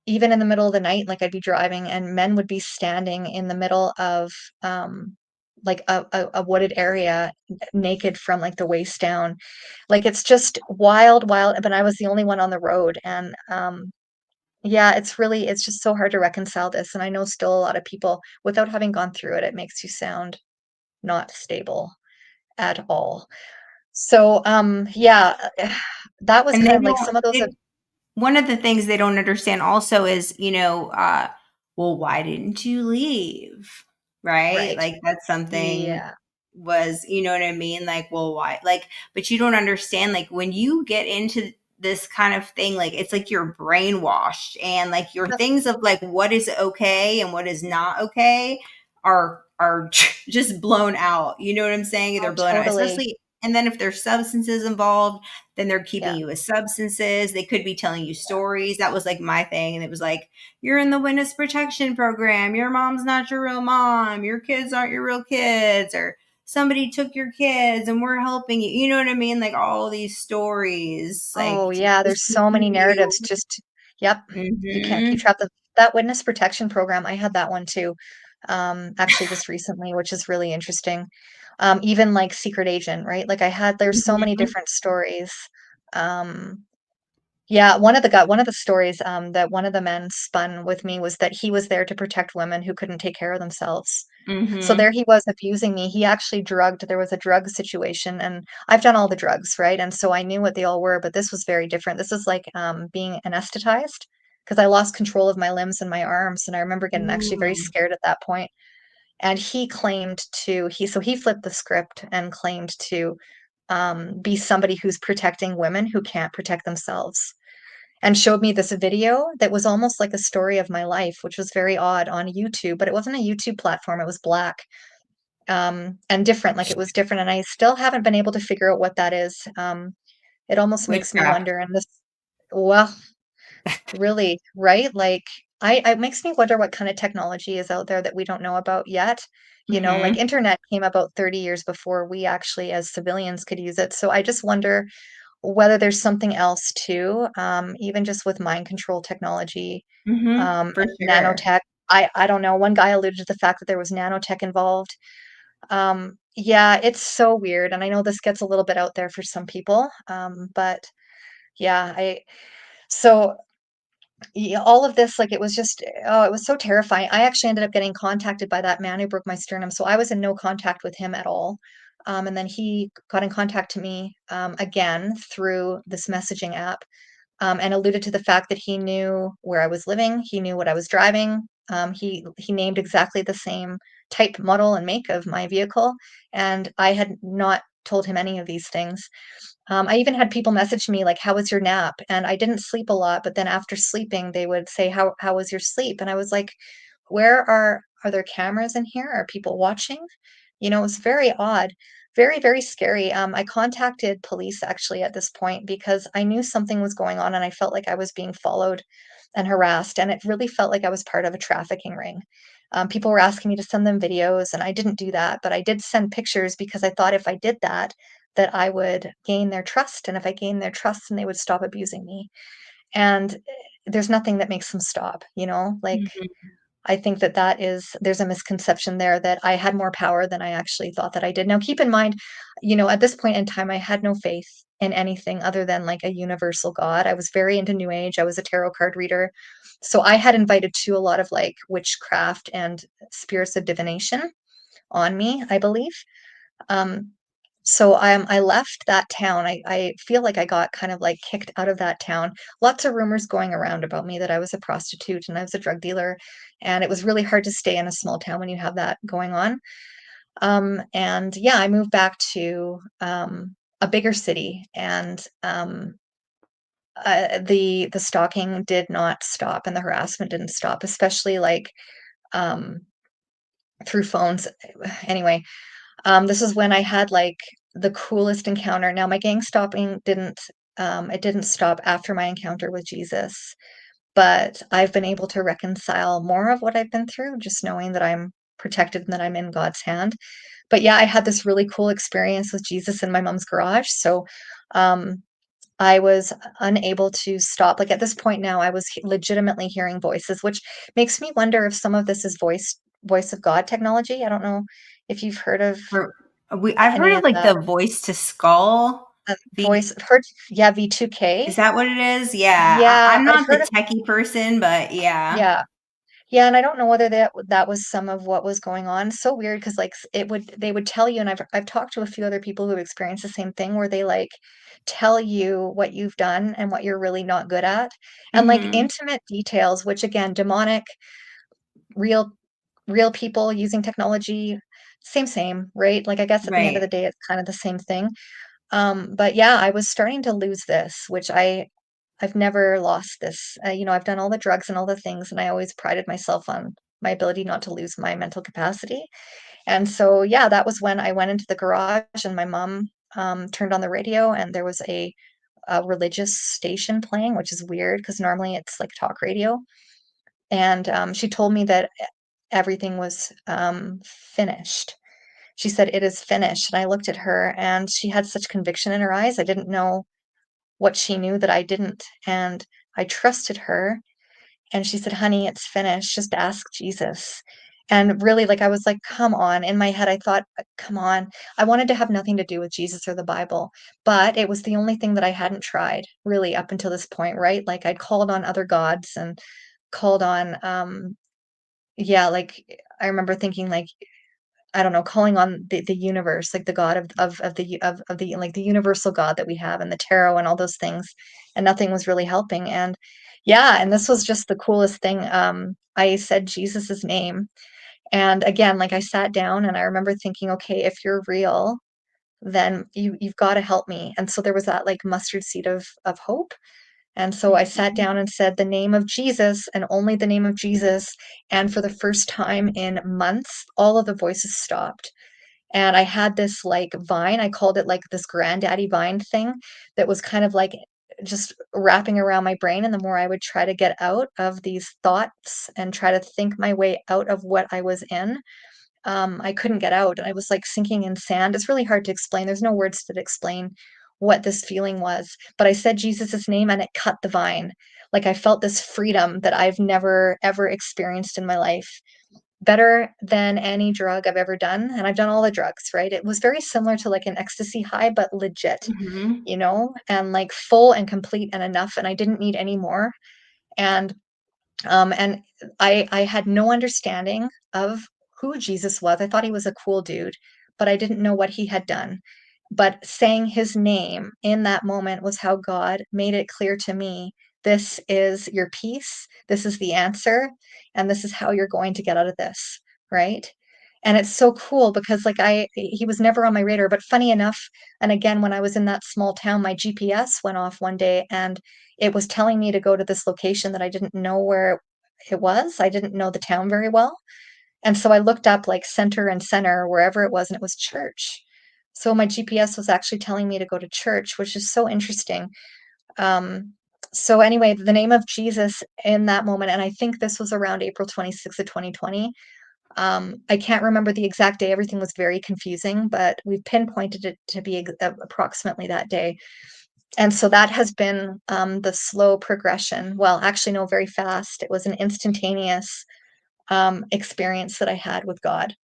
even in the middle of the night, like I'd be driving and men would be standing in the middle of like a wooded area naked from like the waist down. Like it's just wild, wild. But I was the only one on the road. And yeah, it's just so hard to reconcile this. And I know still a lot of people, without having gone through it, it makes you sound not stable at all. So, yeah, that was And kind they of like some don't of those, they one of the things they don't understand also is, well, why didn't you leave? Right? right. Like that's something Yeah. was, you know what I mean? Like, well, why? Like, but you don't understand, like, when you get into this kind of thing, like, it's like you're brainwashed and like your Yep. things of like what is okay and what is not okay are just blown out. You know what I'm saying? They're Oh, blown out, totally. especially. And then if there's substances involved, then they're keeping Yeah. you with substances. They could be telling you Yeah. stories. That was like my thing. And it was like, you're in the witness protection program. Your mom's not your real mom. Your kids aren't your real kids. Or somebody took your kids and we're helping you. You know what I mean? Like all these stories, like Oh, to yeah, just there's keep so many you. narratives just yep. You can't keep Hmm. track of that witness protection program. I had that one too, actually just recently, which is really interesting. Even like secret agent, right? Like there's so many Hmm. different stories. Um, Yeah, one of the stories that one of the men spun with me was that he was there to protect women who couldn't take care of themselves. So Mm-hmm. there he was abusing me. He actually there was a drug situation, and I've done all the drugs, right? And so I knew what they all were, but this was very different. This is like being anesthetized because I lost control of my limbs and my arms, and I remember getting actually very Mm, scared at that point. And he claimed to he flipped the script and claimed to be somebody who's protecting women who can't protect themselves, and showed me this video that was almost like a story of my life, which was very odd on YouTube, but it wasn't a YouTube platform. It was black, and different. Like it was different, and I still haven't been able to figure out what that is. It almost makes me witchcraft. wonder. And this, well, really, right? Like it makes me wonder what kind of technology is out there that we don't know about yet. You know, like Mm-hmm. internet came about 30 years before we actually, as civilians, could use it. So I just wonder whether there's something else too, even just with mind control technology, Mm-hmm. For and sure. nanotech. I don't know. One guy alluded to the fact that there was nanotech involved. Yeah, it's so weird, and I know this gets a little bit out there for some people, but yeah, I so yeah, all of this, like, it was just, oh, it was so terrifying. I actually ended up getting contacted by that man who broke my sternum, so I was in no contact with him at all. And then he got in contact to me again through this messaging app, and alluded to the fact that he knew where I was living, he knew what I was driving. He named exactly the same type, model, and make of my vehicle, and I had not told him any of these things. I even had people message me like, "How was your nap?" And I didn't sleep a lot, but then after sleeping, they would say, "How was your sleep?" And I was like, "Where are there cameras in here? Are people watching?" You know, it's very odd, very, very scary. I contacted police actually at this point because I knew something was going on and I felt like I was being followed and harassed, and it really felt like I was part of a trafficking ring. People were asking me to send them videos, and I didn't do that, but I did send pictures because I thought if I did that, that I would gain their trust, and if I gained their trust, then they would stop abusing me. And there's nothing that makes them stop, you know? Like, Mhm. I think that there's a misconception there that I had more power than I actually thought that I did. Now, keep in mind, you know, at this point in time, I had no faith in anything other than like a universal God. I was very into New Age. I was a tarot card reader. So I had invited to a lot of like witchcraft and spirits of divination on me, I believe. Um, so I left that town. I feel like I got kind of like kicked out of that town. Lots of rumors going around about me that I was a prostitute and I was a drug dealer, and it was really hard to stay in a small town when you have that going on. And yeah, I moved back to a bigger city, and the stalking did not stop, and the harassment didn't stop, especially like um, through phones. Anyway, this is when I had, like, the coolest encounter. Now my gang stopping didn't, it didn't stop after my encounter with Jesus, but I've been able to reconcile more of what I've been through, just knowing that I'm protected and that I'm in God's hand. But yeah, I had this really cool experience with Jesus in my mom's garage, so, um, I was unable to stop. Like, at this point now, I was legitimately hearing voices, which makes me wonder if some of this is voice of God technology. I don't know if you've heard of Or I've heard any of of like that. the voice to skull. Voice heard, yeah, V2K. Is that what it is? Yeah. Yeah, I'm I've not heard the of, techie person, but yeah. yeah. Yeah, and I don't know whether that was some of what was going on. So weird because like they would tell you, and I've talked to a few other people who experienced the same thing where they like tell you what you've done and what you're really not good at. And like Mhm. intimate details, which again, demonic, real real people using technology, same, right? Like I guess at the end of Right. the day it's kind of the same thing. But yeah, I was starting to lose this, which I've never lost this. You know, I've done all the drugs and all the things, and I always prided myself on my ability not to lose my mental capacity. And so, yeah, that was when I went into the garage and my mom turned on the radio, and there was a religious station playing, which is weird because normally it's like talk radio. And she told me that everything was finished. She said, "It is finished." And I looked at her and she had such conviction in her eyes. I didn't know what she knew that I didn't. And I trusted her. And she said, "Honey, it's finished. Just ask Jesus." And really, like, I was like, come on. In my head, I thought, come on. I wanted to have nothing to do with Jesus or the Bible, but it was the only thing that I hadn't tried really up until this point, right? Like, I'd called on other gods and called on, yeah, like, I remember thinking, like, I don't know, calling on the universe, like the God of the like the universal God that we have and the tarot and all those things, and nothing was really helping. And yeah, and this was just the coolest thing. I said Jesus's name, and again, like I sat down and I remember thinking, okay, if you're real, then you've got to help me. And so there was that like mustard seed of hope. And so I sat Mhm. down and said the name of Jesus and only the name of Jesus. And for the first time in months, all of the voices stopped. And I had this like vine, I called it like this granddaddy vine thing that was kind of like just wrapping around my brain. And the more I would try to get out of these thoughts and try to think my way out of what I was in, I couldn't get out. And I was like sinking in sand. It's really hard to explain. There's no words that explain what this feeling was. But I said Jesus's name and it cut the vine. Like I felt this freedom that I've never ever experienced in my life, better than any drug I've ever done, and I've done all the drugs, right? It was very similar to like an ecstasy high, but legit, Mhm. and like full and complete and enough, and I didn't need any more. And I had no understanding of who Jesus was. I thought he was a cool dude, but I didn't know what he had done. But saying his name in that moment was how God made it clear to me, this is your peace, this is the answer, and this is how you're going to get out of this, right? And it's so cool because like he was never on my radar, but funny enough, and again when I was in that small town, my GPS went off one day and it was telling me to go to this location that I didn't know where it was. I didn't know the town very well. And so I looked up like center and center, wherever it was, and it was church. So my GPS was actually telling me to go to church, which is so interesting. Um, so anyway, the name of Jesus in that moment, and I think this was around April 26th of 2020. I can't remember the exact day. Everything was very confusing, but we pinpointed it to be approximately that day. And so that has been the slow progression. Well, actually, no, very fast. It was an instantaneous experience that I had with God.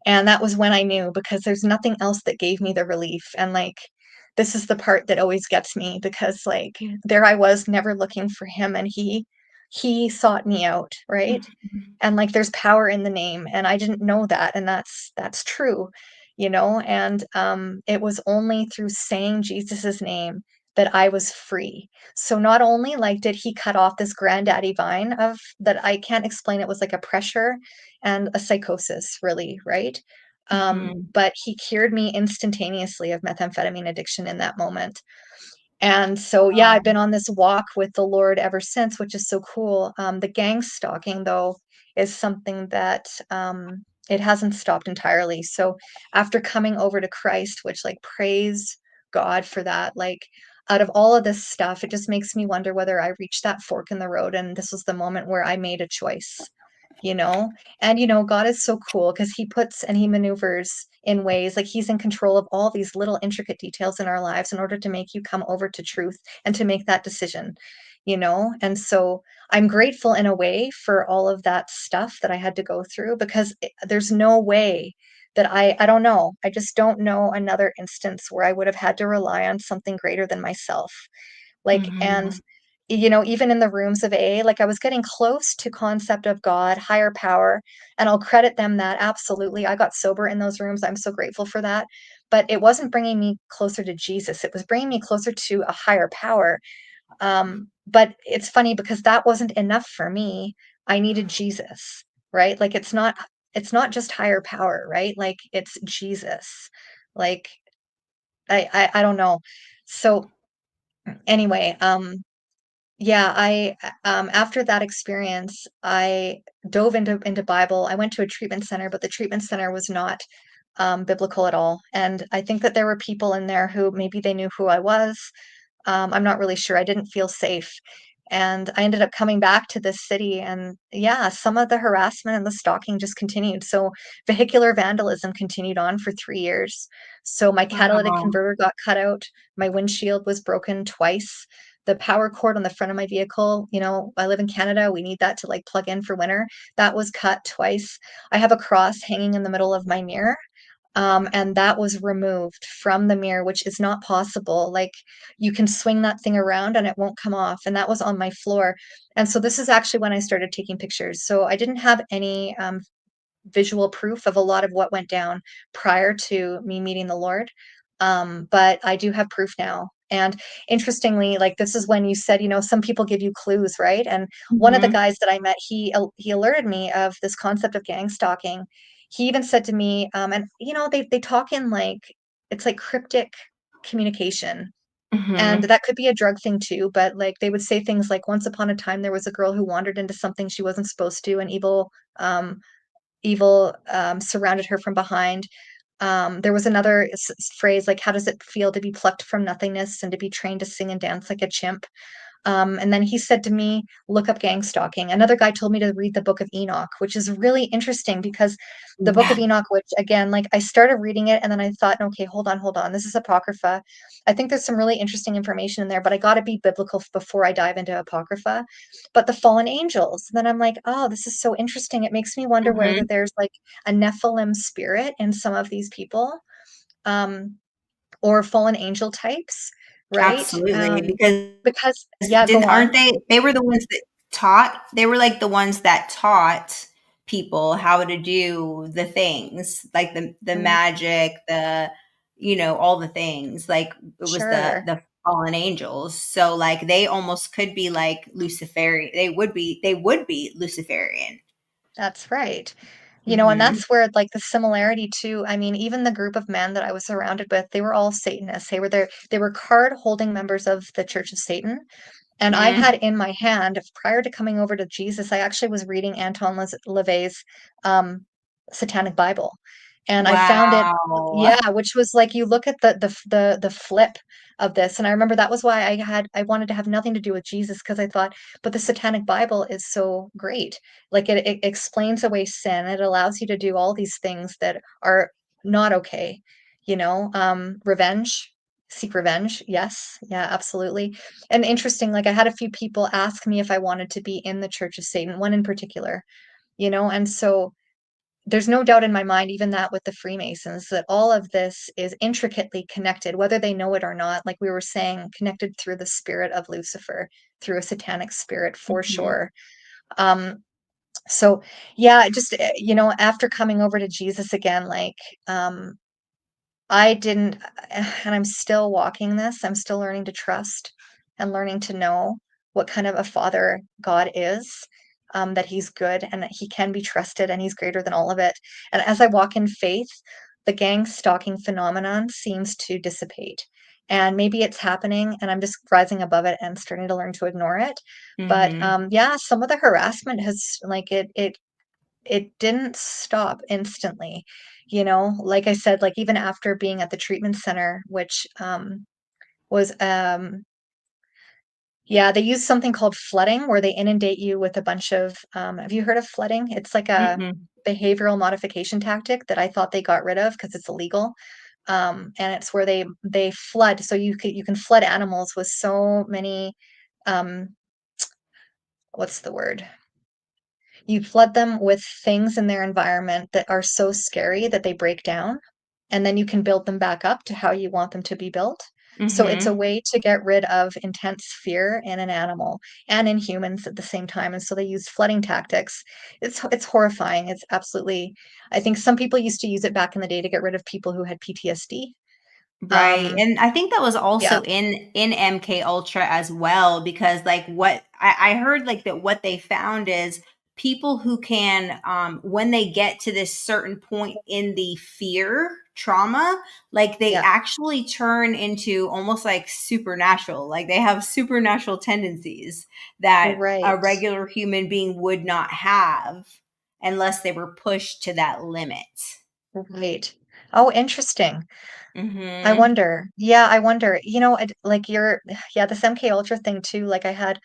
And that was when I knew, because there's nothing else that gave me the relief. And like, this is the part that always gets me, because like there I was never looking for him, and he sought me out, right? Mhm. And like there's power in the name, and I didn't know that, and that's true, and it was only through saying Jesus's name that I was free. So not only like did he cut off this granddaddy vine of that, I can't explain, it was like a pressure and a psychosis, really, right? Mhm. But he cured me instantaneously of methamphetamine addiction in that moment. And so, yeah, I've been Wow. on this walk with the Lord ever since, which is so cool. The gang stalking, though, is something that it hasn't stopped entirely. So, after coming over to Christ, which, like, praise God for that, like, out of all of this stuff, it just makes me wonder whether I reached that fork in the road and this was the moment where I made a choice, you know? And, God is so cool because he puts and he maneuvers in ways like he's in control of all these little intricate details in our lives in order to make you come over to truth and to make that decision. And so I'm grateful in a way for all of that stuff that I had to go through, because there's no way that I don't know. I just don't know another instance where I would have had to rely on something greater than myself. Like, and Mhm. even in the rooms of AA, like I was getting close to concept of God, higher power, and I'll credit them that absolutely. I got sober in those rooms. I'm so grateful for that. But it wasn't bringing me closer to Jesus. It was bringing me closer to a higher power. But it's funny because that wasn't enough for me. I needed Jesus, right? Like it's not just higher power, right? Like it's Jesus. Like I don't know. So anyway, yeah, after that experience, I dove into Bible. I went to a treatment center, but the treatment center was not biblical at all. And I think that there were people in there who maybe they knew who I was. I'm not really sure. I didn't feel safe. And I ended up coming back to this city, and yeah, some of the harassment and the stalking just continued. So vehicular vandalism continued on for 3 years. So my catalytic Wow. converter got cut out. My windshield was broken twice. The power cord on the front of my vehicle, I live in Canada. We need that to like plug in for winter. That was cut twice. I have a cross hanging in the middle of my mirror. And that was removed from the mirror, which is not possible. Like you can swing that thing around and it won't come off. And that was on my floor. And so this is actually when I started taking pictures. So I didn't have any visual proof of a lot of what went down prior to me meeting the Lord. But I do have proof now. And interestingly, like this is when you said, some people give you clues, right? And one of the Hmm. guys that I met, he alerted me of this concept of gang stalking. He even said to me, and they talk in like it's like cryptic communication. And Hmm. that could be a drug thing too, but like they would say things like, once upon a time there was a girl who wandered into something she wasn't supposed to, and evil surrounded her from behind. There was another phrase like, how does it feel to be plucked from nothingness and to be trained to sing and dance like a chimp? And then he said to me, look up gang stalking. Another guy told me to read the Book of Enoch, which is really interesting because the Book of Yeah. Enoch, which again, like I started reading it and then I thought, okay, hold on. This is Apocrypha. I think there's some really interesting information in there, but I got to be biblical before I dive into Apocrypha. But the fallen angels, then I'm like, oh, this is so interesting. It makes me wonder whether Hmm. there's like a Nephilim spirit in some of these people, um, or fallen angel types, right? Absolutely. Because Because, yeah, go didn't on. aren't they were the ones that taught, they were like the ones that taught people how to do the things, like the Mm, magic, the all the things. Like it was sure, the fallen angels. So like they almost could be like Luciferian. They would be Luciferian. that's right. And Mhm. that's where like the similarity too. I mean, even the group of men that I was surrounded with, they were all Satanists. They were card holding members of the Church of Satan. And I Mhm. had in my hand, prior to coming over to Jesus, I actually was reading Anton LaVey's um, Satanic Bible, and I found it, Wow. yeah, which was like you look at the flip of this, and I remember that was why I wanted to have nothing to do with Jesus because I thought, but the Satanic Bible is so great, like it explains away sin, it allows you to do all these things that are not okay, revenge. Seek revenge. Yes. Yeah, absolutely. And interesting, like I had a few people ask me if I wanted to be in the Church of Satan, one in particular, and so there's no doubt in my mind, even that with the Freemasons, that all of this is intricately connected, whether they know it or not. Like we were saying, connected through the spirit of Lucifer, through a satanic spirit for Mhm. sure. Um, so yeah, just after coming over to Jesus again, like I didn't, and I'm still walking this. I'm still learning to trust and learning to know what kind of a father God is, that he's good and that he can be trusted and he's greater than all of it. And as I walk in faith, the gang stalking phenomenon seems to dissipate. And maybe it's happening and I'm just rising above it and starting to learn to ignore it. But Mhm. yeah, some of the harassment has like it didn't stop instantly, like I said, like even after being at the treatment center, which was yeah, they use something called flooding where they inundate you with a bunch of have you heard of flooding? It's like a Mm-mm. behavioral modification tactic that I thought they got rid of because it's illegal. And it's where they flood, so you can flood animals with so many um what's the word, you flood them with things in their environment that are so scary that they break down, and then you can build them back up to how you want them to be built. So it's a Mhm. way to get rid of intense fear in an animal and in humans at the same time. And so they use flooding tactics. It's horrifying. It's absolutely. I think some people used to use it back in the day to get rid of people who had PTSD. Right, Um, and I think that was yeah, also in MK Ultra as well, because like what I heard, like that what they found is people who can when they get to this certain point in the fear trauma, like they yeah, actually turn into almost like supernatural, like they have supernatural tendencies that a right, regular human being would not have unless they were pushed to that limit. right. Oh, interesting. I Mhm. wonder. Yeah, I wonder. Like yeah, this MK Ultra thing too. Like I had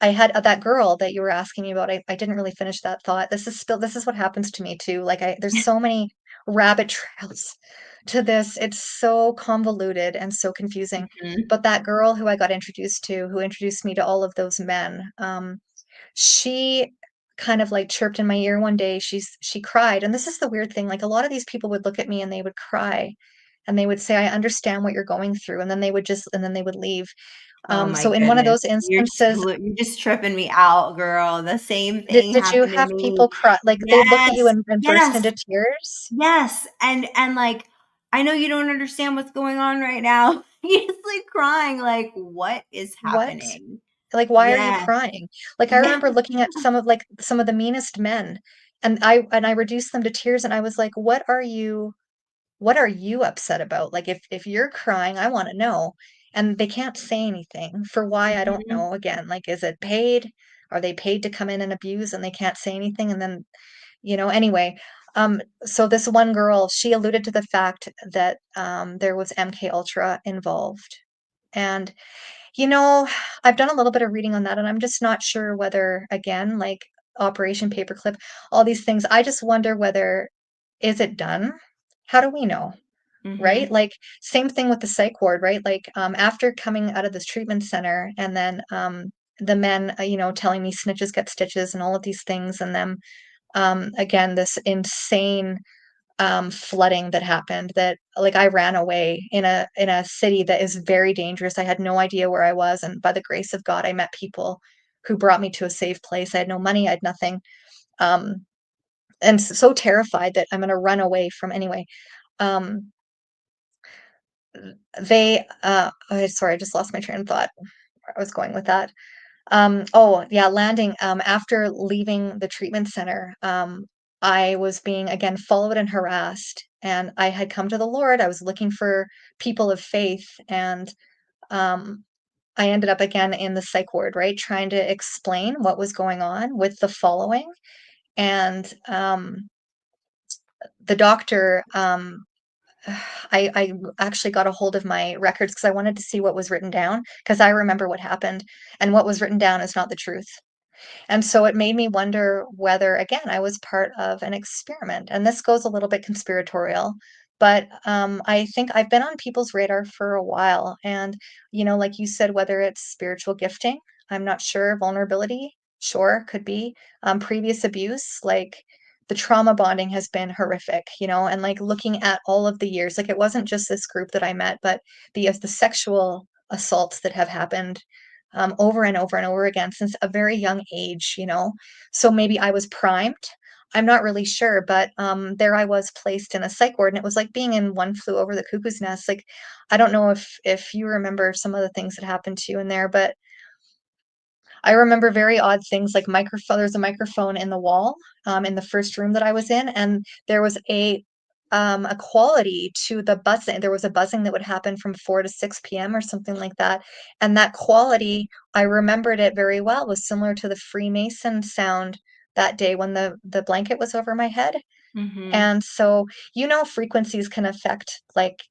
I had that girl that you were asking me about. I didn't really finish that thought. This is what happens to me too. Like there's so many rabbit trails to this. It's so convoluted and so confusing. Mhm. But that girl who I got introduced to, who introduced me to all of those men, she kind of like chirped in my ear one day. She cried, and this is the weird thing. Like a lot of these people would look at me and they would cry, and they would say, "I understand what you're going through," and then they would leave. Oh my So in one of goodness. those instances, You're just tripping me out, girl. The same thing did you happened to have people me. cry? Like they'd look at you Yes. and burst Yes. into tears? Yes. And like, I know you don't understand what's going on right now. You're just like crying, like, what is What? happening? Like, why are you Yeah. crying? Like I Yeah. remember looking at some of the meanest men, and I reduced them to tears, and I was like, what are you upset about? Like if you're crying, I want to know. And they can't say anything for why, I don't Mhm. know. Again, like is it paid? Are they paid to come in and abuse and they can't say anything? And then, anyway, so this one girl, she alluded to the fact that there was MK Ultra involved. And you know, I've done a little bit of reading on that, and I'm just not sure whether, again, like Operation Paperclip, all these things, I just wonder whether, is it done? How do we know? Right? Mhm. Like, same thing with the psych ward, right? Like, after coming out of this treatment center, and then the men, telling me snitches get stitches and all of these things, and then again, this insane flooding that happened, that like I ran away in a city that is very dangerous. I had no idea where I was, and by the grace of God, I met people who brought me to a safe place. I had no money, I had nothing. Um, and so terrified that I'm going to run away from anyway. Um, sorry, I just lost my train of thought. Where I was going with that. Oh, yeah, landing, after leaving the treatment center, I was being again followed and harassed, and I had come to the Lord. I was looking for people of faith, and um, I ended up again in the psych ward, right, trying to explain what was going on with the following. And the doctor, I actually got a hold of my records because I wanted to see what was written down because I remember what happened, and what was written down is not the truth. And so it made me wonder whether, again, I was part of an experiment. And this goes a little bit conspiratorial, but I think I've been on people's radar for a while. And, like you said, whether it's spiritual gifting, I'm not sure. Vulnerability, sure, could be. Previous abuse, like the trauma bonding has been horrific, and like looking at all of the years, like it wasn't just this group that I met, but the sexual assaults that have happened over and over and over again since a very young age, So maybe I was primed. I'm not really sure, but there I was placed in a psych ward, and it was like being in One Flew Over the Cuckoo's Nest. Like, I don't know if you remember some of the things that happened to you in there, but I remember very odd things like microphone. There's a microphone in the wall in the first room that I was in, and there was a quality to the buzzing. There was a buzzing that would happen from 4 to 6 p.m. or something like that. And that quality, I remembered it very well, was similar to the Freemason sound that day when the blanket was over my head. Mhm. And so, frequencies can affect like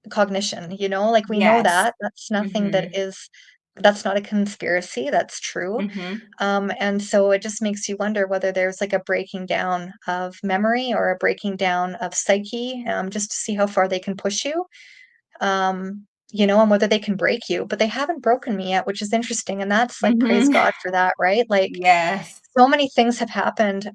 cognition, like we know Yes. that. That's nothing Mhm. that's not a conspiracy, that's true. Mhm. And so it just makes you wonder whether there's like a breaking down of memory or a breaking down of psyche, just to see how far they can push you, and whether they can break you. But they haven't broken me yet, which is interesting. And that's like, praise Mhm. God for that, right? Like, Yes. so many things have happened.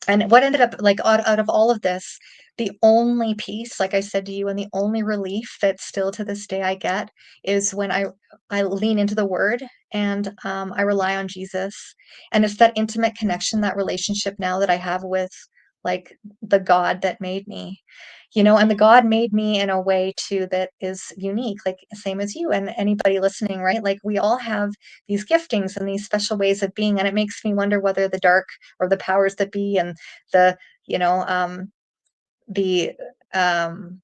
And what ended up like out of all of this, the only peace, like I said to you, and the only relief that still to this day I get is when I lean into the word, and I rely on Jesus. And it's that intimate connection, that relationship now that I have with like the God that made me, and the Mhm. God made me in a way too that is unique, like same as you and anybody listening, right? Like we all have these giftings and these special ways of being. And it makes me wonder whether the dark or the powers that be and the, you know, the um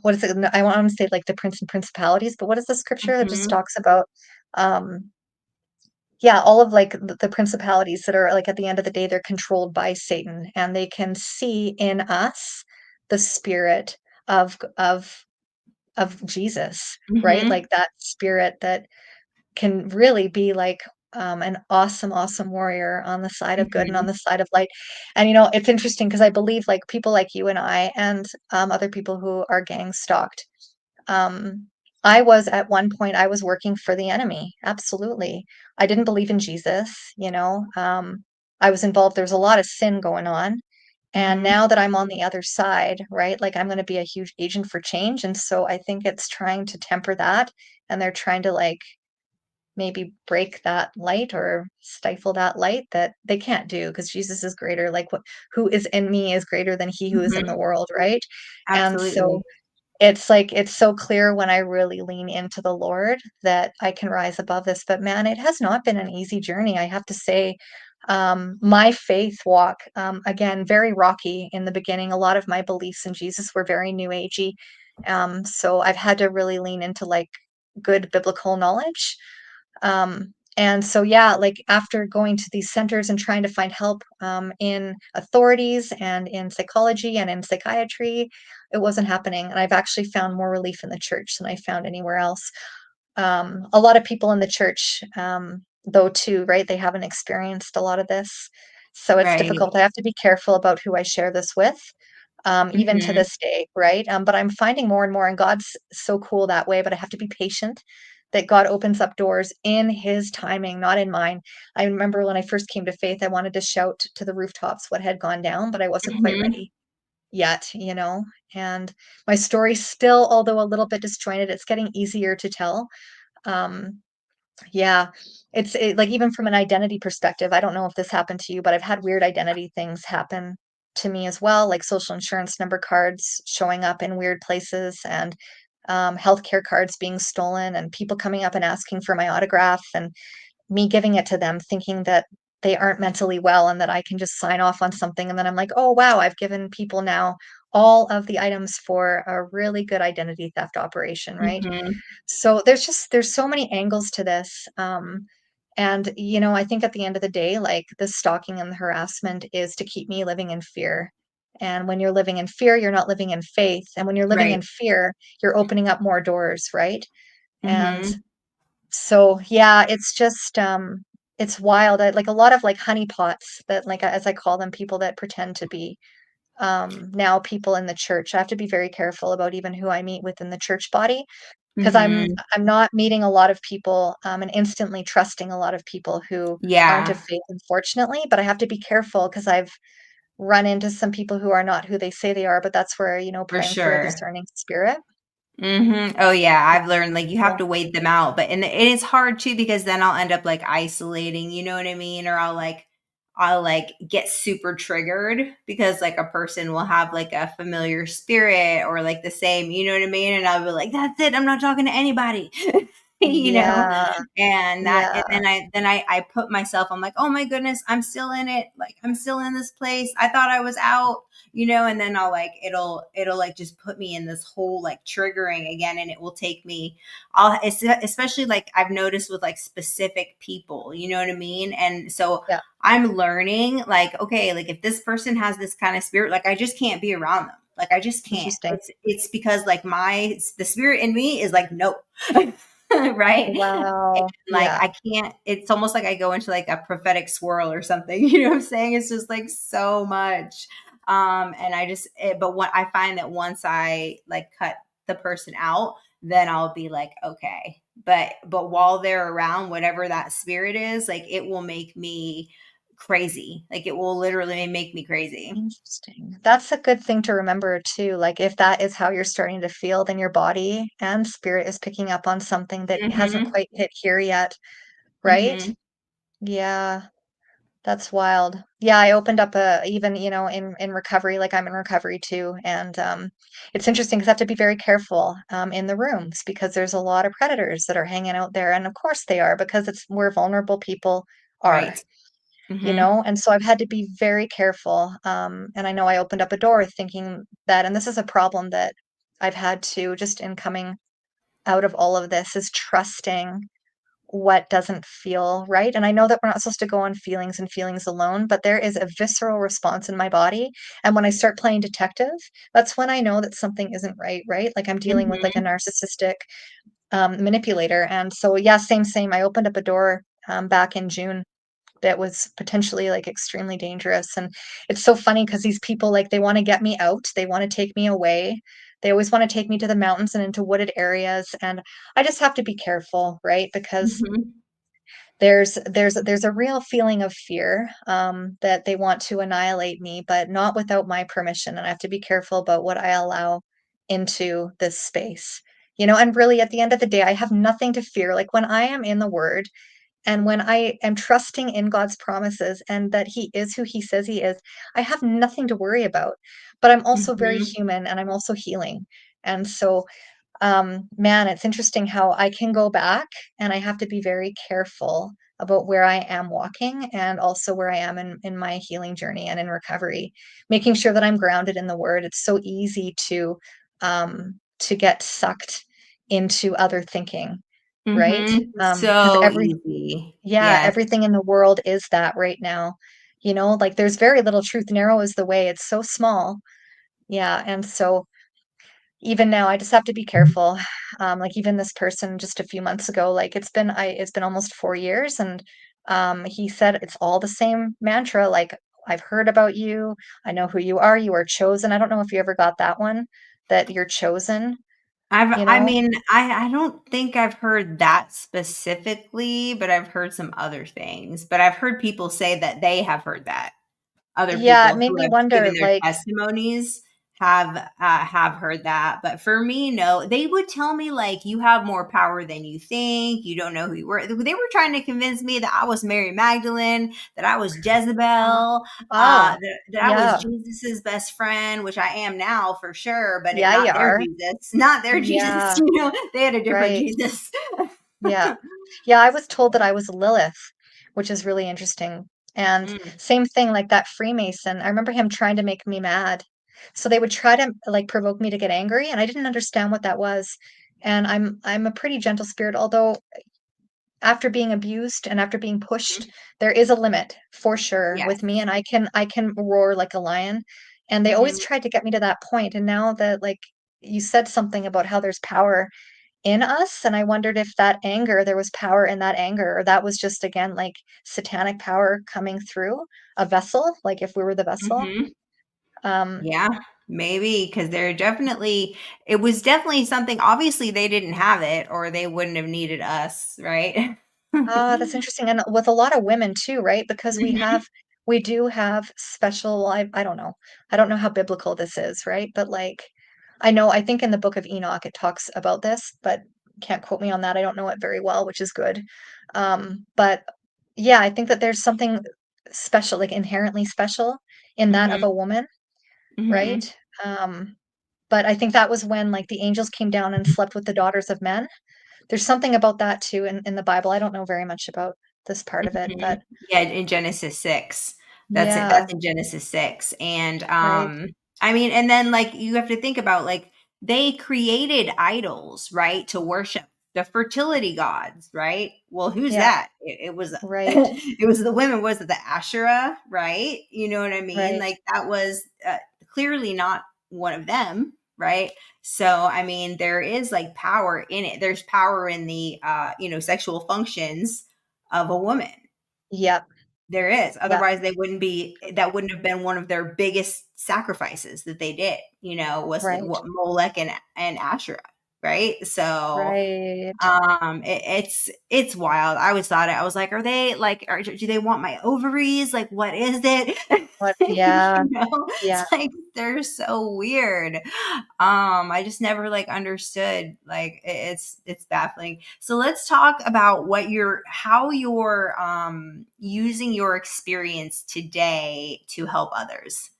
what is it? I want to say like the prince and principalities, but what is the scripture that just Mhm. talks about um yeah, all of like the principalities that are like at the end of the day, they're controlled by Satan, and they can see in us the spirit of Jesus, right? Mhm. Like that spirit that can really be like an awesome, awesome warrior on the side of good and on Mhm. the side of light. And it's interesting because I believe like people like you and I and other people who are gang stalked. Um, I was at one point I was working for the enemy. Absolutely, I didn't believe in Jesus. I was involved. There was a lot of sin going on. And Mhm. now that I'm on the other side, right, like I'm going to be a huge agent for change. And so I think it's trying to temper that. And they're trying to like maybe break that light or stifle that light that they can't do because Jesus is greater. Like what who is in me is greater than he who is in the Mhm. world, right? And so Absolutely. it's like it's so clear when I really lean into the Lord that I can rise above this. But man, it has not been an easy journey. I have to say, my faith walk, again, very rocky in the beginning. A lot of my beliefs in Jesus were very new agey. So I've had to really lean into like good biblical knowledge. And so, yeah, like after going to these centers and trying to find help in authorities and in psychology and in psychiatry, it wasn't happening. And I've actually found more relief in the church than I found anywhere else. A lot of people in the church, though, too, right? They haven't experienced a lot of this. So it's Right. difficult. I have to be careful about who I share this with, even to Mhm. this day, right? But I'm finding more and more, and God's so cool that way, but I have to be patient that God opens up doors in his timing, not in mine. I remember when I first came to faith, I wanted to shout to the rooftops what had gone down, but I wasn't quite Mhm. ready yet. And my story still, although a little bit disjointed, it's getting easier to tell. Um, yeah, like even from an identity perspective, I don't know if this happened to you, but I've had weird identity things happen to me as well, like social insurance number cards showing up in weird places and healthcare cards being stolen and people coming up and asking for my autograph and me giving it to them thinking that they aren't mentally well and that I can just sign off on something. And then I'm like, oh, wow, I've given people now all of the items for a really good identity theft operation, right? Mhm. So there's so many angles to this. And I think at the end of the day, like the stalking and the harassment is to keep me living in fear. And when you're living in fear, you're not living in faith. And when you're living Right. in fear, you're opening up more doors, right? And Mhm. so yeah, it's just it's wild. Like a lot of like honeypots that like as I call them, people that pretend to be now people in the church. I have to be very careful about even who I meet within the church body 'cause Mhm. I'm not meeting a lot of people, and instantly trusting a lot of people who aren't of Yeah, faith, unfortunately, but I have to be careful because 'cause I've run into some people who are not who they say they are, but that's where, for praying for a sure. discerning spirit. Mhm. Oh, yeah, Yeah, I've learned, like, you have so to wait them out, but and it's hard too because then I'll end up, like, isolating, you know what I mean? Or I'll get super triggered because, like, a person will have, like, a familiar spirit or, like, the same, you know what I mean? And I'll be like, "That's it, I'm not talking to anybody." You know? yeah, And yeah, then I put myself, I'm like, "Oh my goodness, I'm still in it. Like, I'm still in this place. I thought I was out." And then it'll like just put me in this whole like triggering again, and it will take me, especially like I've noticed with like specific people, you know what I mean? And so yeah, I'm learning, like, okay, like if this person has this kind of spirit, like I just can't be around them. Like I just can't. interesting. It's because like the spirit in me is like, no. Right. Wow, Like yeah, I can't, it's almost like I go into like a prophetic swirl or something. You know what I'm saying? It's just like so much. And but what I find that once I like cut the person out, then I'll be like, okay. But while they're around, whatever that spirit is, like it will make me crazy. Like it will literally make me crazy. interesting. That's a good thing to remember too, like, if that is how you're starting to feel, then your body and spirit is picking up on something that hasn't Mm-hmm. quite hit here yet, right? Mm-hmm. Yeah. That's wild. Yeah, I opened up a even, in recovery, like I'm in recovery too, and it's interesting because I have to be very careful in the rooms because there's a lot of predators that are hanging out there, and of course they are because it's where vulnerable people are, Right. Mm-hmm. and so I've had to be very careful. And I know I opened up a door thinking that, and this is a problem that I've had to just in coming out of all of this is trusting what doesn't feel right. And I know that we're not supposed to go on feelings and feelings alone, but there is a visceral response in my body. And when I start playing detective, that's when I know that something isn't right, right? Like I'm dealing with like a Mm-hmm. narcissistic manipulator. And so, yeah, same. I opened up a door back in June that was potentially like extremely dangerous. And it's so funny because these people, like, they want to get me out, they want to take me away. They always want to take me to the mountains and into wooded areas. And I just have to be careful, right? Because Hmm. there's a real feeling of fear that they want to annihilate me, but not without my permission. And I have to be careful about what I allow into this space. And really at the end of the day, I have nothing to fear. Like when I am in the word and when I am trusting in God's promises and that He is who He says He is, I have nothing to worry about. But I'm also very Hmm. human and I'm also healing. And so man, it's interesting how I can go back and I have to be very careful about where I am walking and also where I am in my healing journey and in recovery, making sure that I'm grounded in the word. It's so easy to get sucked into other thinking, right? Hmm. Because So easy. yeah, Yes. everything in the world is that right now. Like there's very little truth. Narrow is the way. It's so small. Yeah. And so even now I just have to be careful. Like even this person just a few months ago, like it's been almost 4 years, and he said it's all the same mantra. Like, I've heard about you, I know who you are chosen. I don't know if you ever got that one, that you're chosen, you I know? mean, I don't think I've heard that specifically, but I've heard some other things. But I've heard people say that they have heard that. Other Yeah, it people made who me have wonder, given their like, testimonies have heard that, but for me, no. They would tell me like, "You have more power than you think. You don't know who you were." They were trying to convince me that I was Mary Magdalene, that I was uh, Jezebel, oh, that I was yeah, Jesus's best friend, which I am now for sure, but yeah, you not their are. Jesus, not their Jesus. Yeah, They had a different right. Jesus. Yeah. Yeah, I was told that I was Lilith, which is really interesting. And Mm, same thing, like that Freemason. I remember him trying to make me mad. So they would try to like provoke me to get angry, and I didn't understand what that was. And I'm a pretty gentle spirit, although after being abused and after being pushed, mhm. there is a limit for sure with me, Yes. and I can roar like a lion. And they always Hmm. tried to get me to that point. And now that, like, you said something about how there's power in us, and I wondered if that anger, there was power in that anger, or that was just again like satanic power coming through a vessel, like if we were the vessel. Hmm. Um, Yeah, maybe because it was definitely something. Obviously, they didn't have it, or they wouldn't have needed us, right? that's interesting. And with a lot of women too, right? Because Mhm, we do have special, I don't know. I don't know how biblical this is, right? But like, I think in the book of Enoch, it talks about this, but can't quote me on that. I don't know it very well, which is good. But yeah, I think that there's something special, like inherently special in that of mhm, a woman, right? mhm. Um, but I think that was when like the angels came down and slept with the daughters of men. There's something about that too in the Bible. I don't know very much about this part of it, but Mhm. Yeah, in Genesis 6. That's it. yeah, That's in Genesis 6. And right. I mean, and then like you have to think about like they created idols, right? To worship the fertility gods, right? Well, who's Yeah, that? It was right, it was the women, was it the Asherah, right? You know what I mean? right. Like that was clearly not one of them, right? So, I mean, there is like power in it. There's power in the sexual functions of a woman. Yep, There is. yep, Otherwise, that wouldn't have been one of their biggest sacrifices that they did, was right, what Molech and Asherah, right? So, right. it's wild. I always thought it. I was like, are they like, do they want my ovaries? Like, what is it? What? Yeah, It's yeah. like they're so weird. I just never like understood. Like, it's baffling. So let's talk about how you're using your experience today to help others.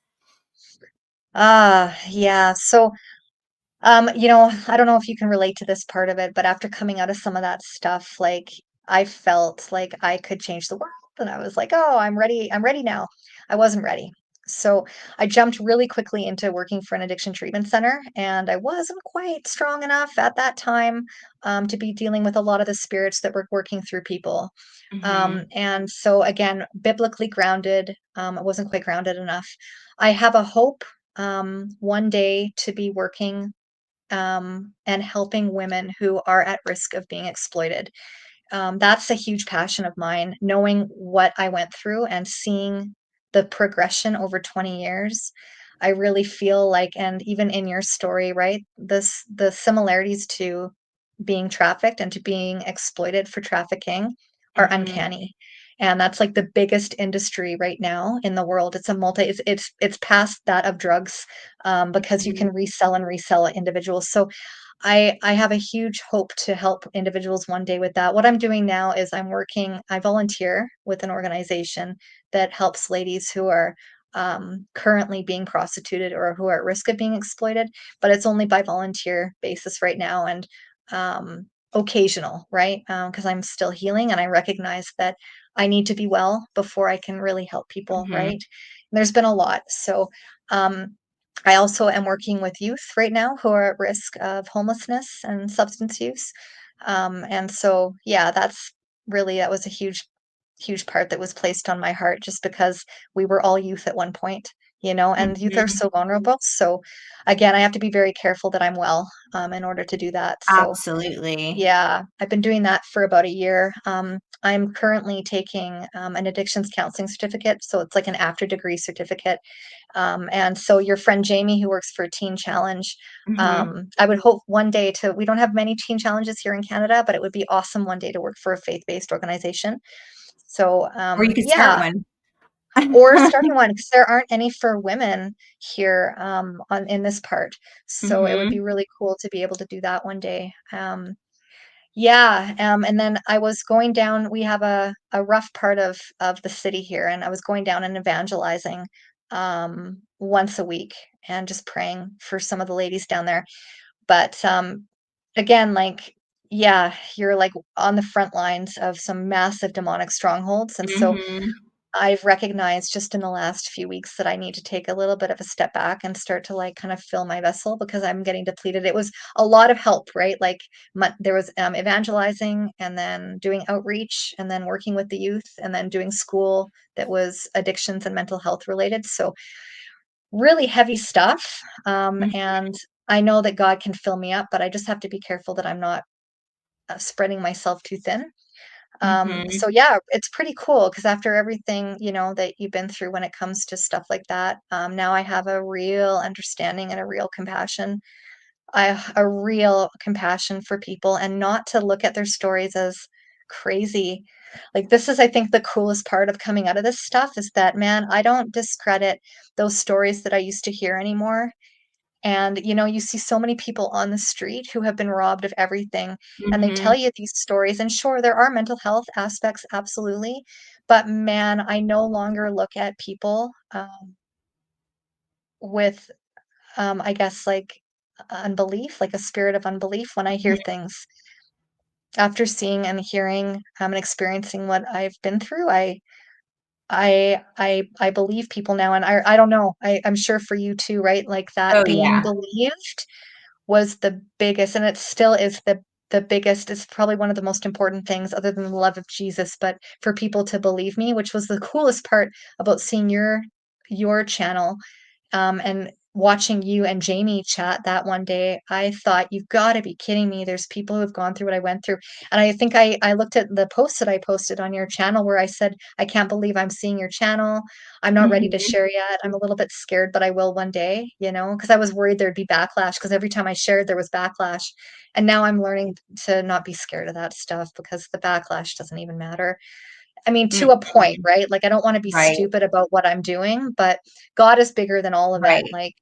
Yeah. So, I don't know if you can relate to this part of it, but after coming out of some of that stuff, like I felt like I could change the world. And I was like, oh, I'm ready. I'm ready now. I wasn't ready. So I jumped really quickly into working for an addiction treatment center, and I wasn't quite strong enough at that time to be dealing with a lot of the spirits that were working through people. Mhm. And so, again, biblically grounded, I wasn't quite grounded enough. I have a hope one day to be working and helping women who are at risk of being exploited. That's a huge passion of mine, knowing what I went through and seeing the progression over 20 years. I really feel like, and even in your story, right? The similarities to being trafficked and to being exploited for trafficking are Mhm. uncanny. And that's like the biggest industry right now in the world. It's a multi, it's past that of drugs, because you Mhm. can resell and resell individuals. So I have a huge hope to help individuals one day with that. What I'm doing now is I volunteer with an organization that helps ladies who are currently being prostituted or who are at risk of being exploited, but it's only by volunteer basis right now and occasional, right? Because I'm still healing and I recognize that I need to be well before I can really help people, right? Mhm. There's been a lot. So, um, I also am working with youth right now who are at risk of homelessness and substance use. And so, yeah, that was a huge part that was placed on my heart just because we were all youth at one point, and youth are Mhm. so vulnerable. So, again, I have to be very careful that I'm well, in order to do that. So, Absolutely. yeah, I've been doing that for about a year. I'm currently taking an addictions counseling certificate. So, it's like an after degree certificate, and so your friend Jamie, who works for Teen Challenge, Mhm. I would hope one day we don't have many teen challenges here in Canada, but it would be awesome one day to work for a faith-based organization. So, Or you could start yeah, one. or starting one because there aren't any for women here, in this part. So it would be Mhm. really cool to be able to do that one day. Yeah, and then I was going down we have a rough part of the city here, and I was going down and evangelizing, once a week and just praying for some of the ladies down there. But, again, like, yeah, you're, like, on the front lines of some massive demonic strongholds, and so Mhm. I've recognized just in the last few weeks that I need to take a little bit of a step back and start to like kind of fill my vessel because I'm getting depleted. It was a lot of help, right? Like there was evangelizing and then doing outreach and then working with the youth and then doing school that was addictions and mental health related. So really heavy stuff. Mhm. And I know that God can fill me up, but I just have to be careful that I'm not spreading myself too thin. So Mhm. yeah, it's pretty cool because after everything, that you've been through when it comes to stuff like that, now I have a real understanding and a real compassion. A real compassion for people and not to look at their stories as crazy. Like this is, I think, the coolest part of coming out of this stuff is that, man, I don't discredit those stories that I used to hear anymore. And, you see so many people on the street who have been robbed of everything, and they tell Mhm. you these stories. And sure, there are mental health aspects, absolutely. But man, I no longer look at people with, I guess, like unbelief, like a spirit of unbelief when I hear things. After seeing and hearing and experiencing what I've been through, I believe people now, and I don't know. I'm sure for you too, right? Like that Oh, being yeah. believed was the biggest, and it still is the biggest. It's probably one of the most important things other than the love of Jesus, but for people to believe me, which was the coolest part about seeing your channel, and watching you and Jamie chat that one day, I thought, "You've gotta be kidding me. There's people who have gone through what I went through." And I think I looked at the post that I posted on your channel where I said, "I can't believe I'm seeing your channel. I'm not ready to Mhm. share yet. I'm a little bit scared, but I will one day," because I was worried there'd be backlash. Because every time I shared, there was backlash. And now I'm learning to not be scared of that stuff because the backlash doesn't even matter. I mean, to a point, Mhm. right? Like, I don't wanna be Right. stupid about what I'm doing, but God is bigger than all of it, Right. like,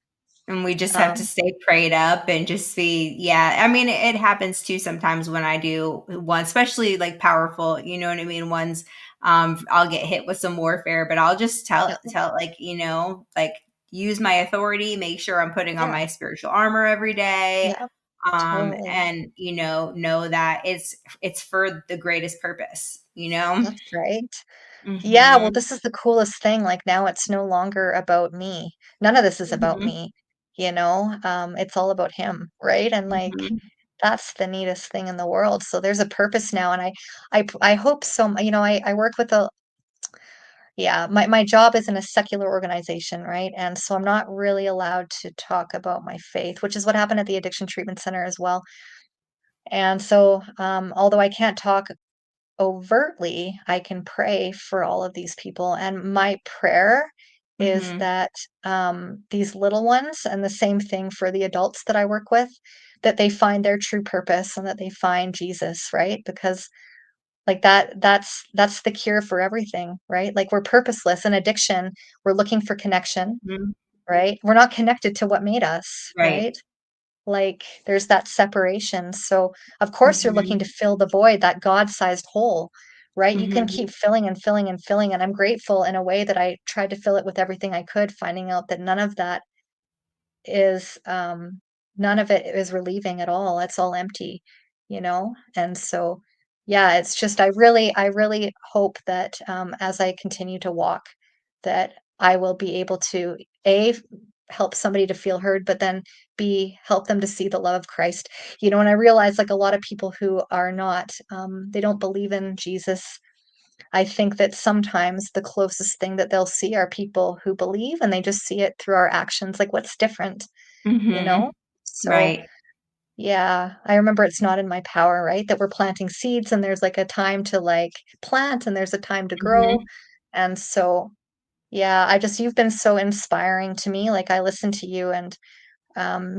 And we just have to um stay prayed up and just be, yeah. I mean, it happens too sometimes when I do one, especially like powerful, you know what I mean? Ones, I'll get hit with some warfare, but I'll just yeah, like, like use my authority, make sure I'm putting on yeah, my spiritual armor every day. yeah, totally. And know that it's for the greatest purpose, you know? That's right. Yeah, well, Mhm. this is the coolest thing, like, now it's no longer about me. None of this is about Mhm. me, it's all about him, right? And, like, Mhm. that's the neatest thing in the world, so there's a purpose now, and I hope I work with Yeah, my job is in a secular organization, right? And so I'm not really allowed to talk about my faith, which is what happened at the addiction treatment center as well. And so, although I can't talk overtly, I can pray for all of these people. And my prayer is Mm-hmm. that these little ones, and the same thing for the adults that I work with, that they find their true purpose and that they find Jesus, right? Because like that's the cure for everything, right? Like we're purposeless in addiction, we're looking for connection, Mm-hmm. right? We're not connected to what made us, Right. right? Like there's that separation. So of course you're looking Mm-hmm. to fill the void, that God-sized hole, right? You can Mm-hmm. keep filling and filling and filling. And I'm grateful in a way that I tried to fill it with everything I could, finding out that is none of it is relieving at all. It's all empty, you know? And so yeah, it's just I really hope that as I continue to walk that I will be able to A help somebody to feel heard, but then B help them to see the love of Christ. You know, and I realize like a lot of people who are not they don't believe in Jesus. I think that sometimes the closest thing that they'll see are people who believe and they just see it through our actions. Like what's different? You Mm-hmm. know? So, Right. yeah, I remember it's not in my power, right? That we're planting seeds and there's like a time to like plant and there's a time to grow. Mm-hmm. And so, yeah, you've been so inspiring to me. Like I listen to you and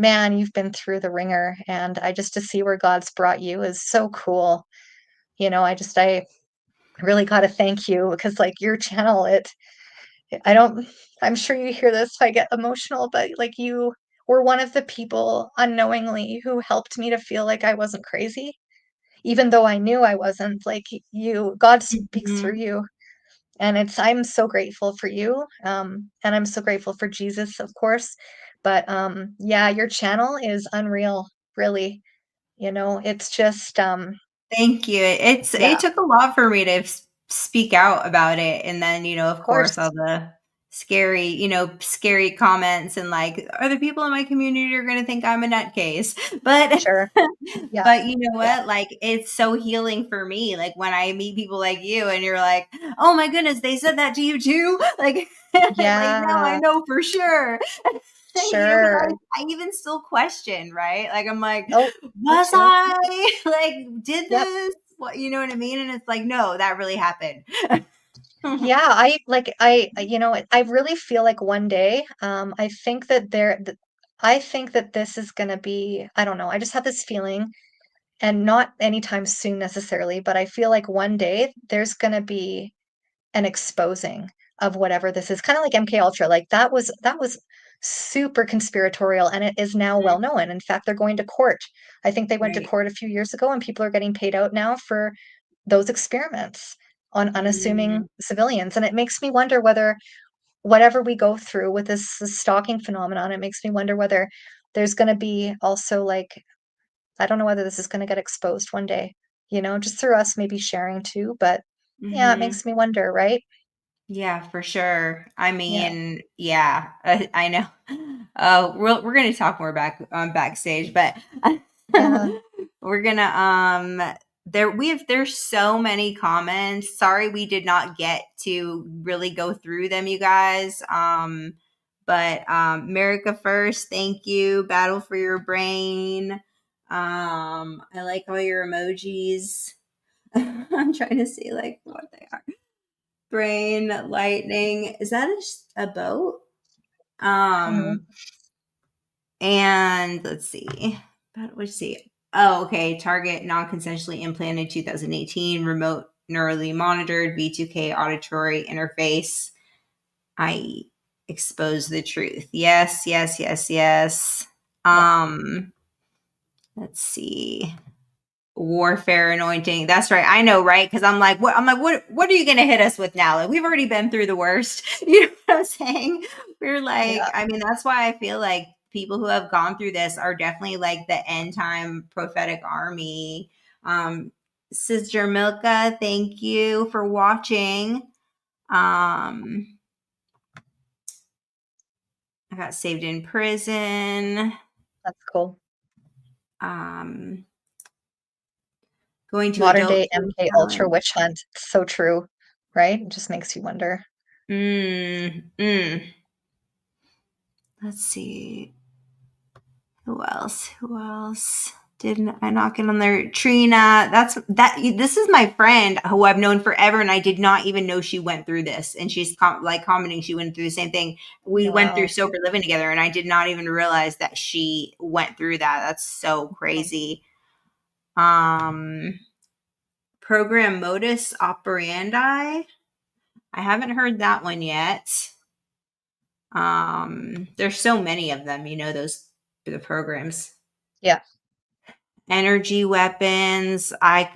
man, you've been through the ringer and I just to see where God's brought you is so cool. You know, I really got to thank you because like your channel, I don't I'm sure you hear this, I get emotional, but, like, you were one of the people unknowingly who helped me to feel like I wasn't crazy, even though I knew I wasn't, like, God speaks through Mm-hmm. you, and I'm so grateful for you, and I'm so grateful for Jesus, of course, but, yeah, your channel is unreal, really, it's just, Thank you. yeah, It took a lot for me to speak out about it, and then of of course, all course. the scary, scary comments and like other people in my community are going to think I'm a nutcase. But Sure. Yeah, but you know yeah, what? Like it's so healing for me. Like when I meet people like you, and you're like, "Oh my goodness, they said that to you too!" Like like now I yeah, know for sure. 'Cause sure. I even still question, right? Like I'm like, Oh, me was too. I like did Yep. this? What you know what I mean? And it's like, no, that really happened. Yeah, I really feel like one day, I think that I think that this is gonna be, I don't know, I just have this feeling, and not anytime soon necessarily, but I feel like one day there's gonna be an exposing of whatever this is. Kind of like MK Ultra, like that was super conspiratorial and it is now well known. In fact, they're going to court. I think they went to Right. court a few years ago and people are getting paid out now for those experiments on unassuming Mm, civilians. And it makes me wonder whether whatever we go through with this stalking phenomenon, it makes me wonder whether there's going to be also like, I don't know whether this is going to get exposed one day, just through us maybe sharing too. But yeah, it mhm. makes me wonder, right? Yeah, for sure. I Yeah. mean, yeah, I know. We're gonna talk more backstage, but Yeah. we're gonna there's so many comments. Sorry we did not get to really go through them, you guys. But America first, thank you. Battle for your brain. I like all your emojis. I'm trying to see like what they are. Brain, lightning. Is that a boat? I don't know. Um, and let's see. Let's see. Oh, okay. Target non-consensually implanted 2018 remote neurally monitored V2K auditory interface. I expose the truth. Yes, yes, yes, yes. Yeah. Let's see. Warfare anointing. That's right. I know, right? Because what are you gonna hit us with now? Like we've already been through the worst. You know what I'm saying? We're like, Yeah. I mean, that's why I feel like people who have gone through this are definitely like the end time prophetic army. Sister Milka, thank you for watching. I got saved in prison. That's cool. Um, going to Modern adult day MK Ultra challenge. witch hunt. It's so true, right? It just makes you wonder. Let's see. Who else? Who else? Didn't I knock it on there? Trina. This is my friend who I've known forever, and I did not even know she went through this. And she's commenting she went through the same thing. We went through Wow. sober living together, and I did not even realize that she went through that. That's so crazy. Program modus operandi. I haven't heard that one yet. There's so many of them, the programs. Yeah. Energy weapons. I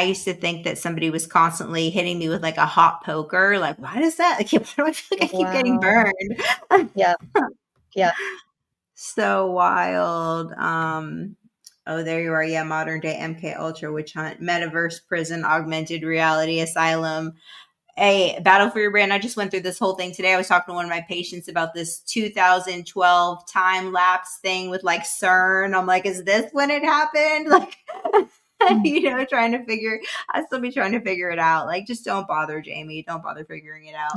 used to think that somebody was constantly hitting me with like a hot poker. Like, why does that? Like, why do I feel like I keep getting Wow. burned? Yeah. Yeah. So wild. Oh, there you are. Yeah, modern day MK Ultra witch hunt, metaverse prison, augmented reality asylum. A battle for your brand. I just went through this whole thing today. I was talking to one of my patients about this 2012 time lapse thing with like CERN. I'm like, is this when it happened? Like, Mm. I still be trying to figure it out. Like, just don't bother, Jamie. Don't bother figuring it out.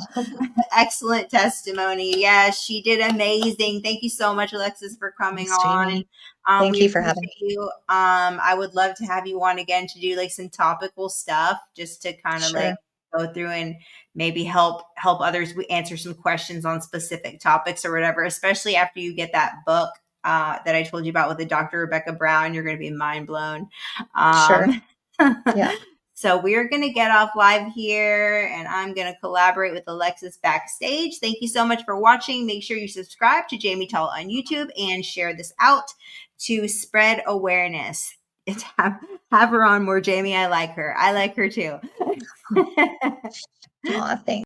Excellent testimony. Yes, she did amazing. Thank you so much, Alexis, for coming Thanks, on. Jamie. Thank We you for having appreciate me. you. I would love to have you on again to do like some topical stuff, just to kind of like Sure. go through and maybe help others answer some questions on specific topics or whatever. Especially after you get that book that I told you about with the Dr. Rebecca Brown, you're going to be mind blown. Sure. Yeah. So we're going to get off live here, and I'm going to collaborate with Alexis backstage. Thank you so much for watching. Make sure you subscribe to Jamie Tull on YouTube and share this out to spread awareness. Have her on more, Jamie. I like her. I like her too. Aw, thanks.